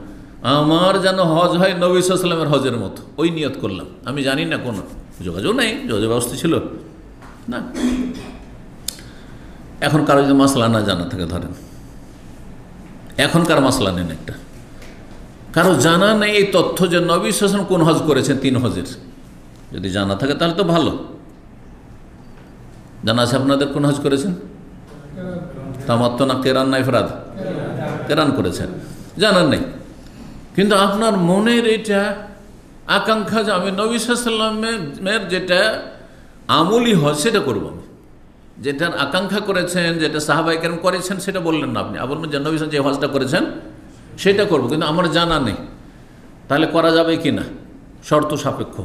আমার যেন হজ হয় নবী সাল্লাল্লাহু আলাইহি ওয়াসাল্লামের হজের মতো, ওই নিয়ত করলাম। আমি জানি না কোনো যোগাযোগ নেই, যোগাযোগ ব্যবস্থা ছিল না। এখন কারো যদি মাসলা না জানা থাকে, ধরেন এখনকার মাসলা নেন, একটা কারো জানা নেই এই তথ্য যে নবী সাল্লাল্লাহু আলাইহি ওয়াসাল্লাম কোন হজ করেছেন, 3 হজের, যদি জানা থাকে তাহলে তো ভালো। জানা আছে আপনাদের কোন হজ করেছেন? তামাত্তু না কেরান না ইফরাদ? কেরান করেছেন, জানার নেই, কিন্তু আপনার মনের এটা আকাঙ্ক্ষা যে আমি নবী সাল্লাল্লাহু আলাইহি ওয়াসাল্লামের যেটা আমলি হজ সেটা করব, আমি যেটার আকাঙ্ক্ষা করেছেন, যেটা সাহাবায়ে কেরাম করেছেন সেটা বললেন না আপনি, বলবেন যে নবী সাল্লাল্লাহু আলাইহি ওয়াসাল্লাম যে হজটা করেছেন সেটা করব, কিন্তু আমার জানা নেই। তাহলে করা যাবে কি না? শর্ত সাপেক্ষ।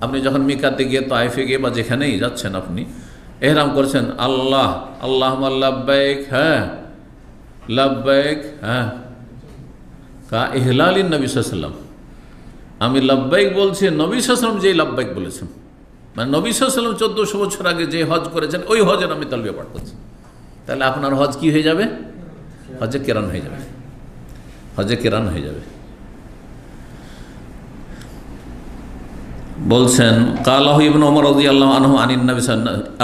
আপনি যখন মিকাতে গিয়ে তায়েফে গিয়ে বা যেখানেই যাচ্ছেন, আপনি এহরাম করছেন, আল্লাহ আল্লাহুম্মা লাব্বাইক, হ্যাঁ লাব্বাইক, হ্যাঁ কা ইহলালিন নবী সাল্লাল্লাহু আলাইহি ওয়াসাল্লাম, আমি লাব্বাইক বলছি নবী সাল্লাল্লাহু আলাইহি ওয়াসাল্লাম যেই লাব্বাইক বলেছেন, মানে নবী সাল্লাল্লাহু আলাইহি ওয়াসাল্লাম 1400 বছর আগে যে হজ করেছেন ওই হজের আমি তালবিয়া পাঠ করছি। তাহলে আপনার হজ কি হয়ে যাবে? হজে কেরান হয়ে যাবে, হজে কেরান হয়ে যাবে। বলছেন কালাহু ইবনে ওমর রাদিয়াল্লাহু আনহু আনিন নবী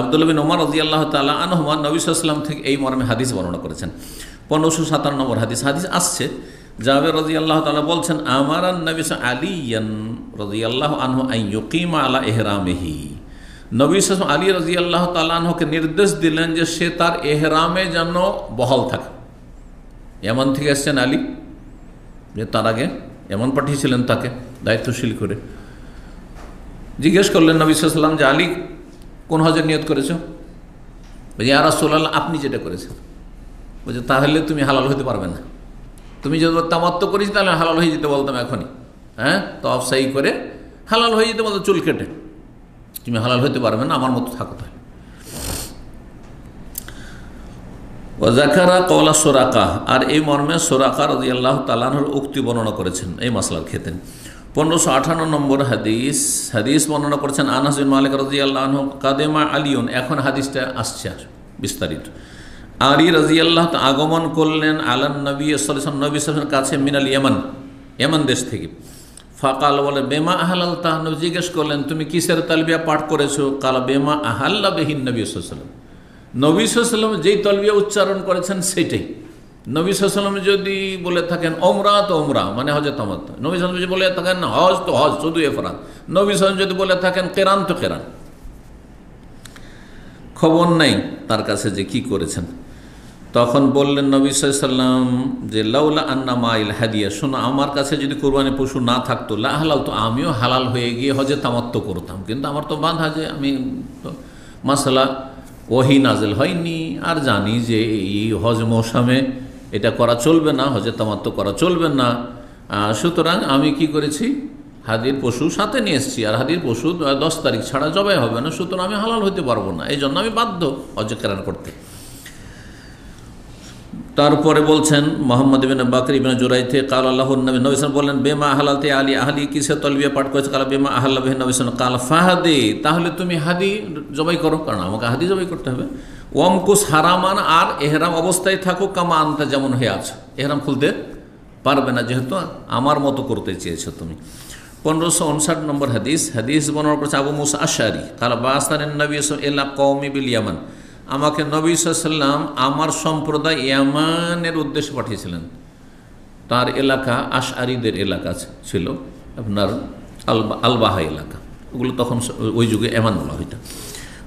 আব্দুল্লাহ বিন ওমর রাদিয়াল্লাহু তাআলা আনহুমা নবী সাল্লাল্লাহু আলাইহি ওয়াসাল্লাম থেকে এই মর্মে হাদিস বর্ণনা করেছেন। 1557 নম্বর হাদিস আসছে, জাবের রাদিয়াল্লাহু তাআলা বলছেন আমারান নবী আলিয়ান রাদিয়াল্লাহু আনহু আন ইউকিমা আলা ইহরামিহি, নবী সাল্লাল্লাহু আলী রাদিয়াল্লাহু তাআলা আনহুকে নির্দেশ দিলেন যে সে তার ইহরামে যেন বহাল থাকে। ইয়ামান থেকে এসেছেন আলী, যে তার আগে এমন পাঠিয়েছিলেন তাকে দায়িত্বশীল করে। জিজ্ঞেস করলেন নবী সাল্লাল্লাহু আলাইহি ওয়াসাল্লাম যে আলী কোন হজের নিয়ত করেছো? বলছে ইয়া রাসূলুল্লাহ আপনি যেটা করেছেন। বলছে তাহলে তুমি হালাল হতে পারবে না, তুমি যদি তামাত্তু করিস তাহলে হালাল হয়ে যেতে বলতাম এখনই, হ্যাঁ তওয়াফ সাই করে হালাল হয়ে যেতে বলতো চুল কেটে, তুমি হালাল হতে পারবে না, আমার মতো থাকো। তাহলে ওয়াজাকারা কওলা সুরাকা, আর এই মর্মে সুরাকা রাদিয়াল্লাহু তাআলা আনহুর উক্তি বর্ণনা করেছেন এই মাসলার ক্ষেত্রে। 1558 নম্বর হাদিস বর্ণনা করেছেন আনাস বিন মালিক রাদিয়াল্লাহু আনহু কাদেমা আলিউন, এখন হাদিসটা আসছে আর বিস্তারিত। আলী রাদিয়াল্লাহু তাআলা আগমন করলেন আলান নবী সাল্লাল্লাহু আলাইহি ওয়াসাল্লাম, নবী সাল্লাল্লাহু আলাইহি ওয়াসাল্লামের কাছে মিনাল ইয়ামান দেশ থেকে। ফাকাল, বলে বেমা আহালালতা, নবী জিজ্ঞেস করলেন তুমি কিসের তালবিয়া পাঠ করেছো? কালা বেমা আহাল্লা বিহিন নবী সাল্লাল্লাহু আলাইহি ওয়াসাল্লাম, নবী সাল্লাল্লাহু আলাইহি ওয়াসাল্লাম যেই তালবিয়া উচ্চারণ করেছেন সেটাই। নবী সাল্লাল্লাহু আলাইহি ওয়াসাল্লাম যদি বলে থাকেন ওমরা তো ওমরা, মানে হজে তামাত্তু। নবী সাল্লাল্লাহু আলাইহি ওয়াসাল্লাম যদি বলে থাকেন না হজ তো হজ, শুধু ইফরাদ। নবী সাল্লাল্লাহু আলাইহি ওয়াসাল্লাম যদি বলে থাকেন কেরান তো কেরান। খবর নাই তার কাছে যে কি করেছেন। তখন বললেন নবী সাল্লাল্লাহু আলাইহি ওয়াসাল্লাম যে লাউলা আন্না মাইল হাদিয়া, শোনো আমার কাছে যদি কোরবানি পশু না থাকতো লা হালাল, তো আমিও হালাল হয়ে গিয়ে হজে তামাত্তু করতাম, কিন্তু আমার তো বাঁধা যে আমি মাসালা ওহী নাজিল হয়নি, আর জানি যে এই হজ মৌসুমে এটা করা চলবে না, হজে তামাত্তু করা চলবে না, সুতরাং আমি কি করেছি হাদির পশু সাথে নিয়ে এসেছি, আর হাদির পশু 10 তারিখ ছাড়া জবাই হবে না, সুতরাং আমি হালাল হতে পারবো না, এই জন্য আমি বাধ্য হজে কেরান করতে। তারপরে বলছেন মোহাম্মদ ইবনে বাকর ইবনে জুরাইতে কাল আল্লাহু নবী সাল্লাল্লাহু বললেন বেমা আহলালতে আলী, আহলি কিসে তালবিয়া পাঠ করেছে? কাল বেমা আহল্লা বিহি নবী সাল্লাল্লাহু কাল ফাহাদি, তাহলে তুমি হাদি জবাই করো, কারণ আমাকে হাদি জবাই করতে হবে। ওয়ামকুস হারামান, আর এহরাম অবস্থায় থাকো কামা আনতা, যেমন হয়ে আছে, এহরাম খুলতে পারবে না যেহেতু আমার মতো করতে চেয়েছো তুমি। 1559 নম্বর হাদিস বর্ণনা করেছে আবু মুসা আশআরী কাল বাসানিন নবী সাল্লাল্লাহু ইলা কওমি বিল ইয়ামান, আমাকে নবী সাল্লাল্লাহু আলাইহি ওয়াসাল্লাম আমার সম্প্রদায় ইয়ামানের উদ্দেশ্যে পাঠিয়েছিলেন। তার এলাকা আশআরীদের এলাকা ছিল, আপনার আলবাহা এলাকা, ওগুলো তখন ওই যুগে ইয়ামান বলা হইতো।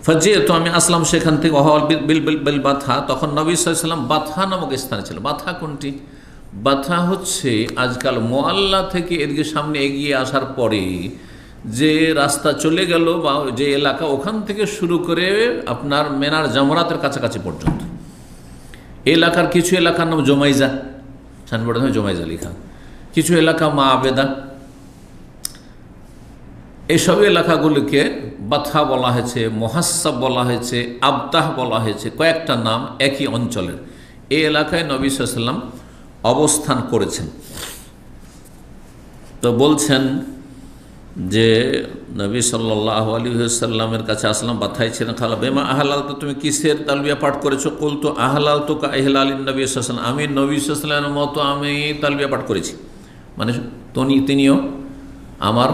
ফাজিয়েতো, আমি আসলাম সেখান থেকে, বিল বাথা, তখন নবী সাল্লাল্লাহু আলাইহি ওয়াসাল্লাম বাথা নামক স্থানে ছিল। বাথা কোনটি? বাথা হচ্ছে আজকাল মোয়াল্লা থেকে এদিকে সামনে এগিয়ে আসার পরে যে রাস্তা চলে গেল বা যে এলাকা, ওখান থেকে শুরু করে আপনার মেনার জামরাতের কাছাকাছি পর্যন্ত এলাকার কিছু এলাকার নাম জমাইজা, সাইনবোর্ডে জমাইজা লেখা, কিছু এলাকা মা আবেদা, এইসব এলাকাগুলিকে বাথা বলা হয়েছে, মুহাসাব বলা হয়েছে, আবতাহ বলা হয়েছে, কয়েকটা নাম একই অঞ্চলের। এই এলাকায় নবী সাল্লাল্লাহু আলাইহি ওয়াসাল্লাম অবস্থান করেছেন। তো বলছেন যে নবী সাল্লাল্লাহু আলাইহি ওয়াসাল্লামের কাছে আসলাম, বাথায় ছিলেন। খালা বেমা আহলাল, তো তুমি কিসের তালবিয়া পাঠ করেছো? কুলতু আহলাল তো কা ইহলালিন নবী সাল্লাল্লাহু আলাইহি ওয়াসাল্লাম, আমি নবী সাল্লাল্লাহু আলাইহি ওয়াসাল্লামের মতো আমি তালবিয়া পাঠ করেছি। মানে তিনিও আমার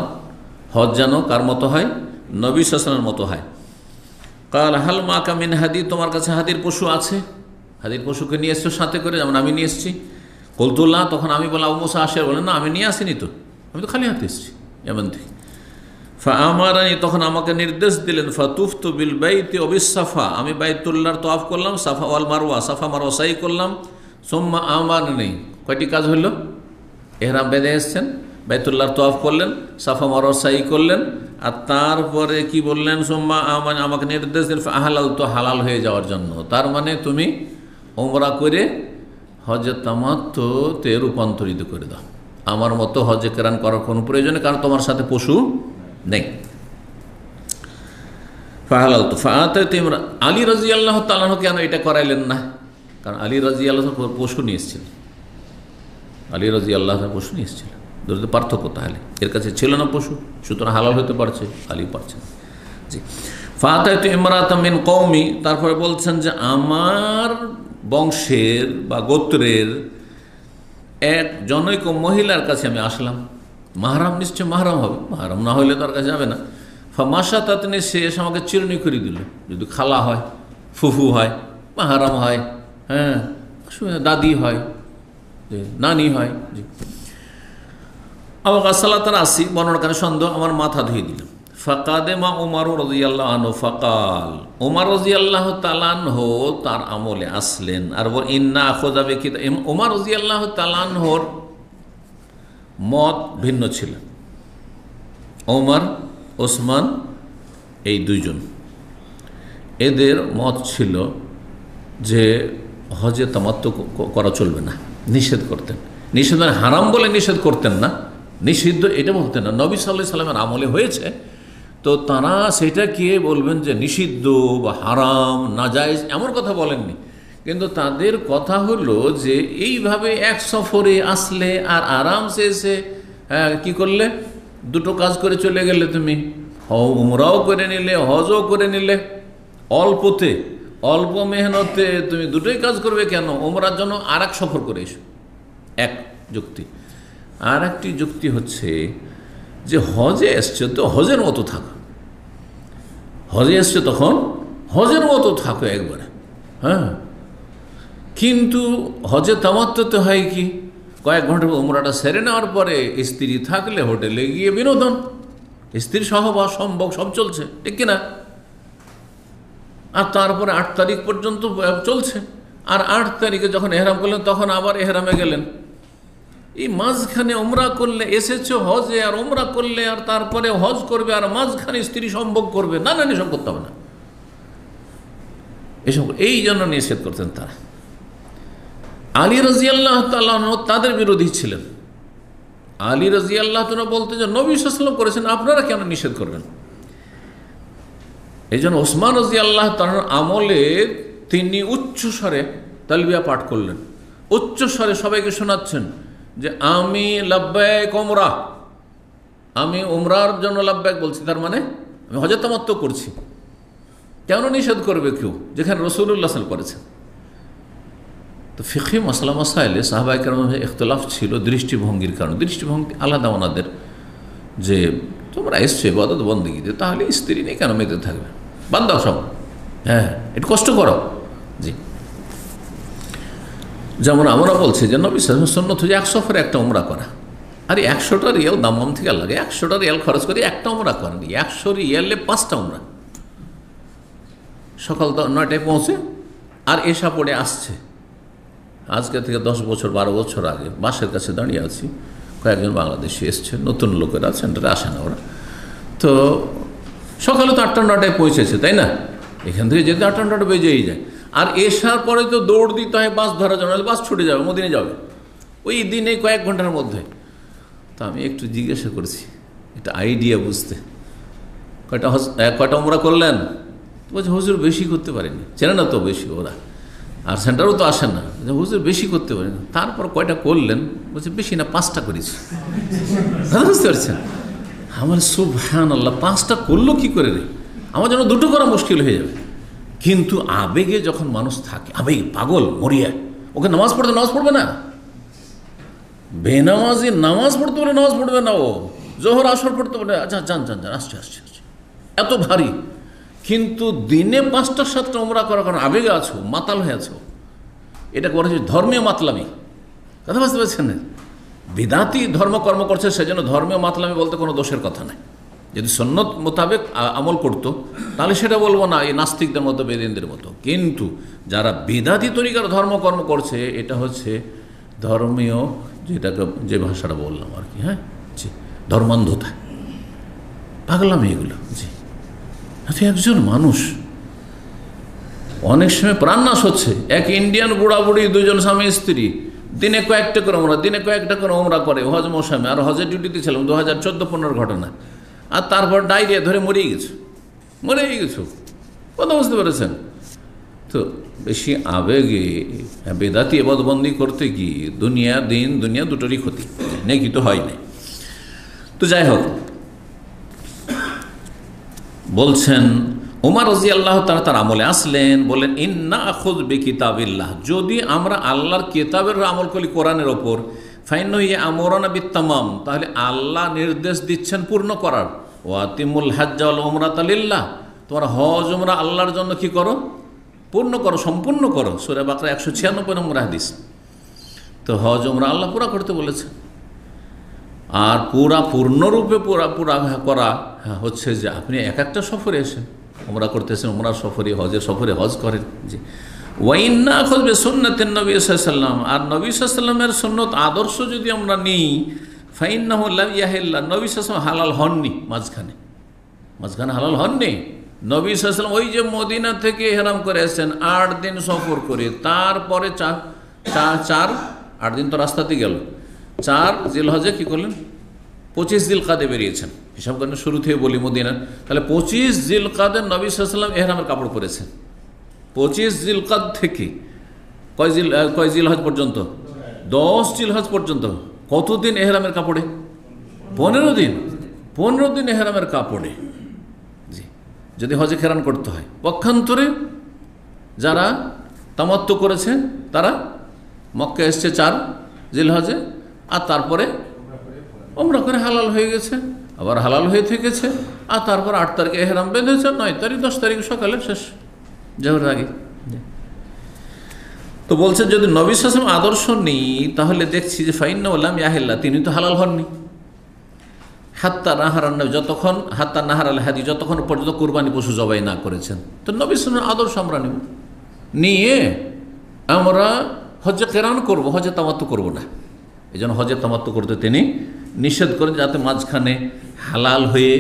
হজ যেন কার মতো হয়? নবী সাল্লাল্লাহু আলাইহি ওয়াসাল্লামের মতো হয়। কাল হাল মা কা মিন হাদি, তোমার কাছে হাদির পশু আছে? হাদির পশুকে নিয়ে এসছো সাথে করে, যেমন আমি নিয়ে এসেছি। কুলতুল্লাহ, তখন আমি বললাম, আবু মুসা আশআরী বলেন, না আমি নিয়ে আসিনি, তো আমি তো খালি হাতে এসেছি এমন থেকে। ফাআমারানি, তখন আমাকে নির্দেশ দিলেন, ফাতুফতু বিল বাইতি ওয়া বিস সাফা, আমি বাইতুল্লাহর তওয়াফ করলাম, সাফা ওয়াল মারওয়া, সাফা মারওয়া সাই করলাম। সুম্মা আমারনি, কয়টি কাজ হইল? ইহরাম বেঁধে এসেছেন, বাইতুল্লাহর তওয়াফ করলেন, সাফা মারওয়া সাই করলেন, আর তারপরে কি বললেন? সুম্মা আমানি, আমাকে নির্দেশ দিলেন ফাহালাল, তো হালাল হয়ে যাওয়ার জন্য। তার মানে তুমি উমরা করে হজে তামাত্তুতে রূপান্তরিত করে দাও, আমার মতো হজে কেরান করার কোনো প্রয়োজন নেই, কারণ তোমার সাথে পশু নেই। ফাহালাল তো ফাআতাত ইমরা, আলী রাদিয়াল্লাহু তাআলা কেন এটা করাইলেন না? কারণ আলী রাদিয়াল্লাহু পশু নিয়ে এসেছিলেন, আলী রাদিয়াল্লাহু পশু নিয়ে এসেছিলেন। দুটো পার্থক্য তাহলে, এর কাছে ছিল না পশু, সুতরাং হালাল হতে পারছে, আলী পারছেন। জি, ফাআতাত ইমরাতাম মিন কওমি, তারপরে বলছেন যে আমার বংশের বা গোত্রের এক জনৈক মহিলার কাছে আমি আসলাম। মাহরাম, নিশ্চয় মাহরাম হবে, মাহরাম না হইলে তার কাছে যাবে না। ফামাশা তাতনি, সে এসে আমাকে চিরুনি করে দিল। যদি খালা হয়, ফুফু হয়, মাহরাম হয়, হ্যাঁ দাদি হয়, নানি হয়। জি, আমার আসসালাতার আসি, বর্ণনাকারী সন্দেহ, আমার মাথা ধুয়ে দিলাম। ফাকাদেমা উমর রাদিয়াল্লাহু আনহু ফাকাল, উমর রাদিয়াল্লাহু তাআলা আনহু তার আমলে আসলেন। আর ইন্না আখযা বিকিতাব, উমর রাদিয়াল্লাহু তাআলা আনহুর মত ভিন্ন ছিল। ওমর, ওসমান, এই দুইজন, এদের মত ছিল যে হজে তামাত্তু করা চলবে না, নিষেধ করতেন। নিষেধ মানে হারাম বলে নিষেধ করতেন না, নিষিদ্ধ এটা বলতেন না। নবী সাল্লাল্লাহু আলাইহি সাল্লামের আমলে হয়েছে, তো তারা সেটাকে বলবেন যে নিষিদ্ধ বা হারাম নাজায়েজ এমন কথা বলেননি। কিন্তু তাদের কথা হলো যে এইভাবে এক সফরে আসলে আর আরামসে এসে কী করলে? দুটো কাজ করে চলে গেলে তুমি, উমরাও করে নিলে, হজও করে নিলে, অল্পতে অল্প মেহনতে তুমি দুটোই কাজ করবে কেন? উমরার জন্য আর এক সফর করে এসো, এক যুক্তি। আর একটি যুক্তি হচ্ছে যে হজে এসছে তো হজের মতো থাকো, হজে এসছে তখন হজের মতো থাকো একবারে, হ্যাঁ। কিন্তু হজে তামাত্তুতে হয় কি, কয়েক ঘন্টা উমরাটা সেরে নেওয়ার পরে স্ত্রী থাকলে হোটেলে গিয়ে বিনোদন, স্ত্রীর সহবাস সম্ভব, সব চলছে, ঠিক কিনা? আর তারপরে 8 তারিখ পর্যন্ত চলছে। আর 8 তারিখে যখন এহরাম করলেন তখন আবার এহরামে গেলেন। এই মাঝখানে উমরা করলে, এসেছে হজে আর উমরা করলে, আর তারপরে হজ করবে আর মাঝখানে স্ত্রী সম্ভোগ করবে, না না, এসব করতে হবে না। এসব এই জন্য নিষেধ করতেন তারা। আলী রাদিয়াল্লাহু তাআলা তাদের বিরোধী ছিলেন। আলী রাদিয়াল্লাহু তাআলা বলতেন যে নবী সাল্লাল্লাহু আলাইহি ওয়াসাল্লাম করেছেন, আপনারা কেন নিষেধ করবেন? এই জন্য ওসমান রাদিয়াল্লাহু তাআলার আমলে তিনি উচ্চস্বরে তালবিয়া পাঠ করলেন, উচ্চস্বরে সবাইকে শোনাচ্ছেন যে আমি লাব্বাইক উমরা, আমি উমরার জন্য লাব্বাইক বলছি, তার মানে আমি হজে তামাত্তু করছি। কেন নিষেধ করবে কেউ, যেখানে রাসূলুল্লাহ সাল্লাল্লাহু আলাইহি ওয়াসাল্লাম করেছেন? তো ফিকহি মাসলা মাসাইলে সাহাবায়ে কেরামের ইখতিলাফ ছিল দৃষ্টিভঙ্গির কারণে। দৃষ্টিভঙ্গি আলাদা ওনাদের, যে তোমরা এসছো ইবাদত বন্দেগীতে, তাহলে স্ত্রী নেই কেন মেতে থাকবে, বাদ দাও সব, হ্যাঁ একটু কষ্ট করো। জি, যেমন আমরা বলছি যে নবী সাল্লাল্লাহু আলাইহি ওয়াসাল্লাম সুন্নত হচ্ছে 1 সফরে একটা উমরা করা। আরে 100টা রিয়াল দামাম থেকে লাগে, 100টা রিয়াল খরচ করে একটা উমরা করেনি, 100 রিয়ালে 5টা উমরা। সকাল 9টায় পৌঁছে আর এশা পড়ে আসছে। আজকে থেকে 10 বছর 12 বছর আগে বাসের কাছে দাঁড়িয়ে আছি, কয়েকজন বাংলাদেশি এসছে, নতুন লোকেরা, সেন্টারে আসে না ওরা। তো সকালে তো 8টা 9টায় পৌঁছেছে, তাই না? এখান থেকে যেতে 8টা 9টা বেজেই যায়। আর এসার পরে তো দৌড় দিতে হয় বাস ধরার জন্য, বাস ছুটে যাবে, মদিনে যাবে ওই দিনে কয়েক ঘন্টার মধ্যে। তো আমি একটু জিজ্ঞাসা করছি, একটা আইডিয়া বুঝতে, কয়টা উমরা করলেন? বলছে হুজুর বেশি করতে পারেনি। চেনে না তো বেশি ওরা, আর সেন্টারও তো আসে না। হুজুর বেশি করতে পারেনি। তারপর কয়টা করলেন? বলছে বেশি না, 5টা করেছি। বুঝতে পারছেন? আমার সুবহানাল্লাহ, 5টা করলো কি করে রে? আমার জন্য 2টো করা মুশকিল হয়ে যাবে। কিন্তু আবেগে যখন মানুষ থাকে, আবেগ পাগল মরিয়া, ওকে নামাজ পড়বে না, বেনামাজি নামাজ পড়তে বলে নামাজ পড়বে না, ও জোহর আসর পড়তে বলে আচ্ছা যান আসছে এত ভারী। কিন্তু দিনে 5টা 7টা উমরা করার কারণ আবেগে আছো, মাতাল হয়ে আছো। এটা করা হচ্ছে ধর্মীয় মাতলামি। কথা বুঝতে পারছেন না? বিদাতি ধর্মকর্ম করছে, সেজন্য ধর্মীয় মাতলামি বলতে কোনো দোষের কথা নাই। যদি সুন্নত মোতাবেক আমল করতো তাহলে সেটা বলবো না এই নাস্তিকদের মতো, বেদিনদের মতো। কিন্তু যারা বিদাতি তরিকার ধর্মকর্ম করছে, এটা হচ্ছে ধর্মীয়, যেটাকে যে ভাষাটা বললাম আর কি, হ্যাঁ জি, ধর্মান্ধতা, পাগলামি এগুলো। জি, একজন মানুষ অনেক সময় প্রাণনাশ হচ্ছে। এক ইন্ডিয়ান বুড়া বুড়ি, 2জন স্বামী স্ত্রী, দিনে কয়েকটা করে ওমরা করে হজ মৌসুমে। আর হজের ডিউটিতে ছিলাম 2014-15 ঘটনা। আর তারপর ডায়রিয়া ধরে মরেই গেছো। কথা বুঝতে পেরেছেন তো? বেশি আবেগে বেদাতি এবাদতবন্দি করতে গিয়ে দুনিয়া দুটোরই ক্ষতি, নাকি তো হয় নাই। তো যাই হোক, বলছেন ওমর রাদিয়াল্লাহু তাআলা তার আমলে আসলেন, বলেন ইন্না আখুয বিকিতাবিল্লাহ, যদি আমরা আল্লাহর কিতাবের আমল করি কোরআনের ওপর, ফাইন্নাহু ইয়ামুরুনা বিত্তামাম, তাহলে আল্লাহ নির্দেশ দিচ্ছেন পূর্ণ করার। ওয়াতিমুল হাজ্জ ওয়াল উমরাতা লিল্লাহ, তোমরা হজ উমরা আল্লাহর জন্য কি করো? পূর্ণ করো, সম্পূর্ণ করো। সূরা বাকরা 196 নম্বর হাদিস। তো হজ উমরা আল্লাহ পুরা করতে বলেছে। আর পূর্ণরূপে পুরা করা হচ্ছে যে আপনি একটা সফরে এসেন, উমরা করতেছেন, উমরার সফরে, হজের সফরে হজ করেন। জি, ওয়াইন্না খুযবি সুন্নাতিন নবী সাল্লাল্লাহু আলাইহি ওয়াসাল্লাম, আর নবী সাল্লাল্লাহু আলাইহি ওয়াসাল্লামের সুন্নত আদর্শ যদি আমরা নিই, ফাইন্নাহু লাম ইয়াহিল্লা, নবী সাল্লাল্লাহু আলাইহি ওয়াসাল্লাম হালাল হননি, মাঝখানে হালাল হননি। নবী সাল্লাল্লাহু আলাইহি ওয়াসাল্লাম ওই যে মদিনা থেকে ইহরাম করে এসেছেন, 8 দিন সফর করে, তারপরে 8 দিন তো রাস্তাতে গেল, 4 জিলহজে কি করলেন? 25 জিলকাদে বেরিয়েছেন। হিসাব করেন, শুরু থেকে বলি মদিনার, তাহলে 25 জিলকাদে নবী সাল্লাল্লাহু আলাইহি ওয়াসাল্লাম ইহরামের কাপড় পরেছেন। 25 জিলকাদ থেকে কয় জিলহজ পর্যন্ত? 10 জিলহজ পর্যন্ত। কতদিন এহরামের কাপড়ে? 15 দিন এহরামের কাপড়ে। জি, যদি হজে খেরান করতে হয়। পক্ষান্তরে যারা তামাত্তু করেছে তারা মক্কা এসছে 4 জিলহজে, আর তারপরে ওমরা করে হালাল হয়ে গেছে, আবার হালাল হয়ে থেকেছে, আর তারপর 8 তারিখে এহরাম বেঁধেছে, 9 তারিখ 10 তারিখ সকালে শেষ, জোহরের আগে। তো বলছে যদি নবী সাল্লাল্লাহু আলাইহি ওয়াসাল্লাম আদর্শ নেই, তাহলে দেখছি যে ফাইন্নাহু লাম ইয়াহিল্লা, তিনি তো হালাল হননি। হাত্তা নাহারান নবী, যতক্ষণ হাত্তা নাহার আল হাদি, যতক্ষণ পর্যন্ত কুরবানি পশু জবাই না করেছেন। তো নবী সাল্লাল্লাহু আলাইহি ওয়াসাল্লামের আদর্শ আমরা নেব, নিয়ে আমরা হজে কেরান করব, হজে তামাত্তু করব না। এই জন্য হজে তামাত্তু করতে তিনি নিষেধ করেন, যাতে মাঝখানে হালাল হয়ে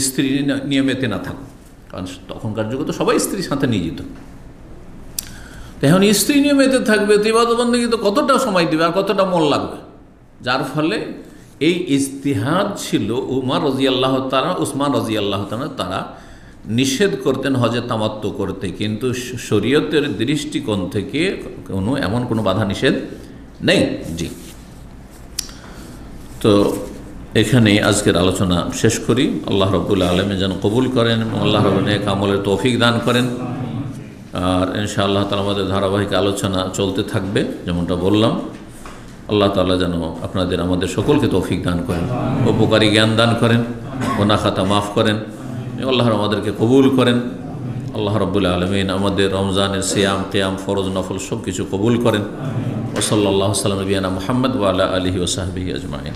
স্ত্রী নিয়মেতে না থাকুক। কারণ তখনকার যুগে তো সবাই স্ত্রীর সাথে নিয়ে যেত। তো এখন স্ত্রী নিয়মেতে থাকবে, তো ইবাদতবন্দেগী তো কতটা সময় দেবে আর কতটা মন লাগবে। যার ফলে এই ইজতিহাদ ছিল উমর রাদিয়াল্লাহু তাআলা, উসমান রাদিয়াল্লাহু তাআলা, তারা নিষেধ করতেন হজে তামাত্তু করতে, কিন্তু শরীয়তের দৃষ্টিকোণ থেকে এমন কোনো বাধা নিষেধ নেই। জি, তো এখানে আজকের আলোচনা শেষ করি। আল্লাহ রাব্বুল আলামিন যেন কবুল করেন, আল্লাহ রাব্বুল নেক আমলের তৌফিক দান করেন। আর ইনশাআল্লাহ তাআলা আমাদের ধারাবাহিক আলোচনা চলতে থাকবে, যেমনটা বললাম। আল্লাহ তাআলা যেন আপনাদের আমাদের সকলকে তৌফিক দান করেন, উপকারী জ্ঞান দান করেন, গুনাহ খাতা মাফ করেন, আল্লাহ আমাদেরকে কবুল করেন। আল্লাহ রাব্বুল আলামিন আমাদের রমজানের সিয়াম, কিয়াম, ফরজ, নফল সব কিছু কবুল করেন। ওয়া সাল্লাল্লাহু আলা নবিয়িনা মুহাম্মদ ওয়া আলা আলিহি ওয়া সাহবিহি আজমাইন।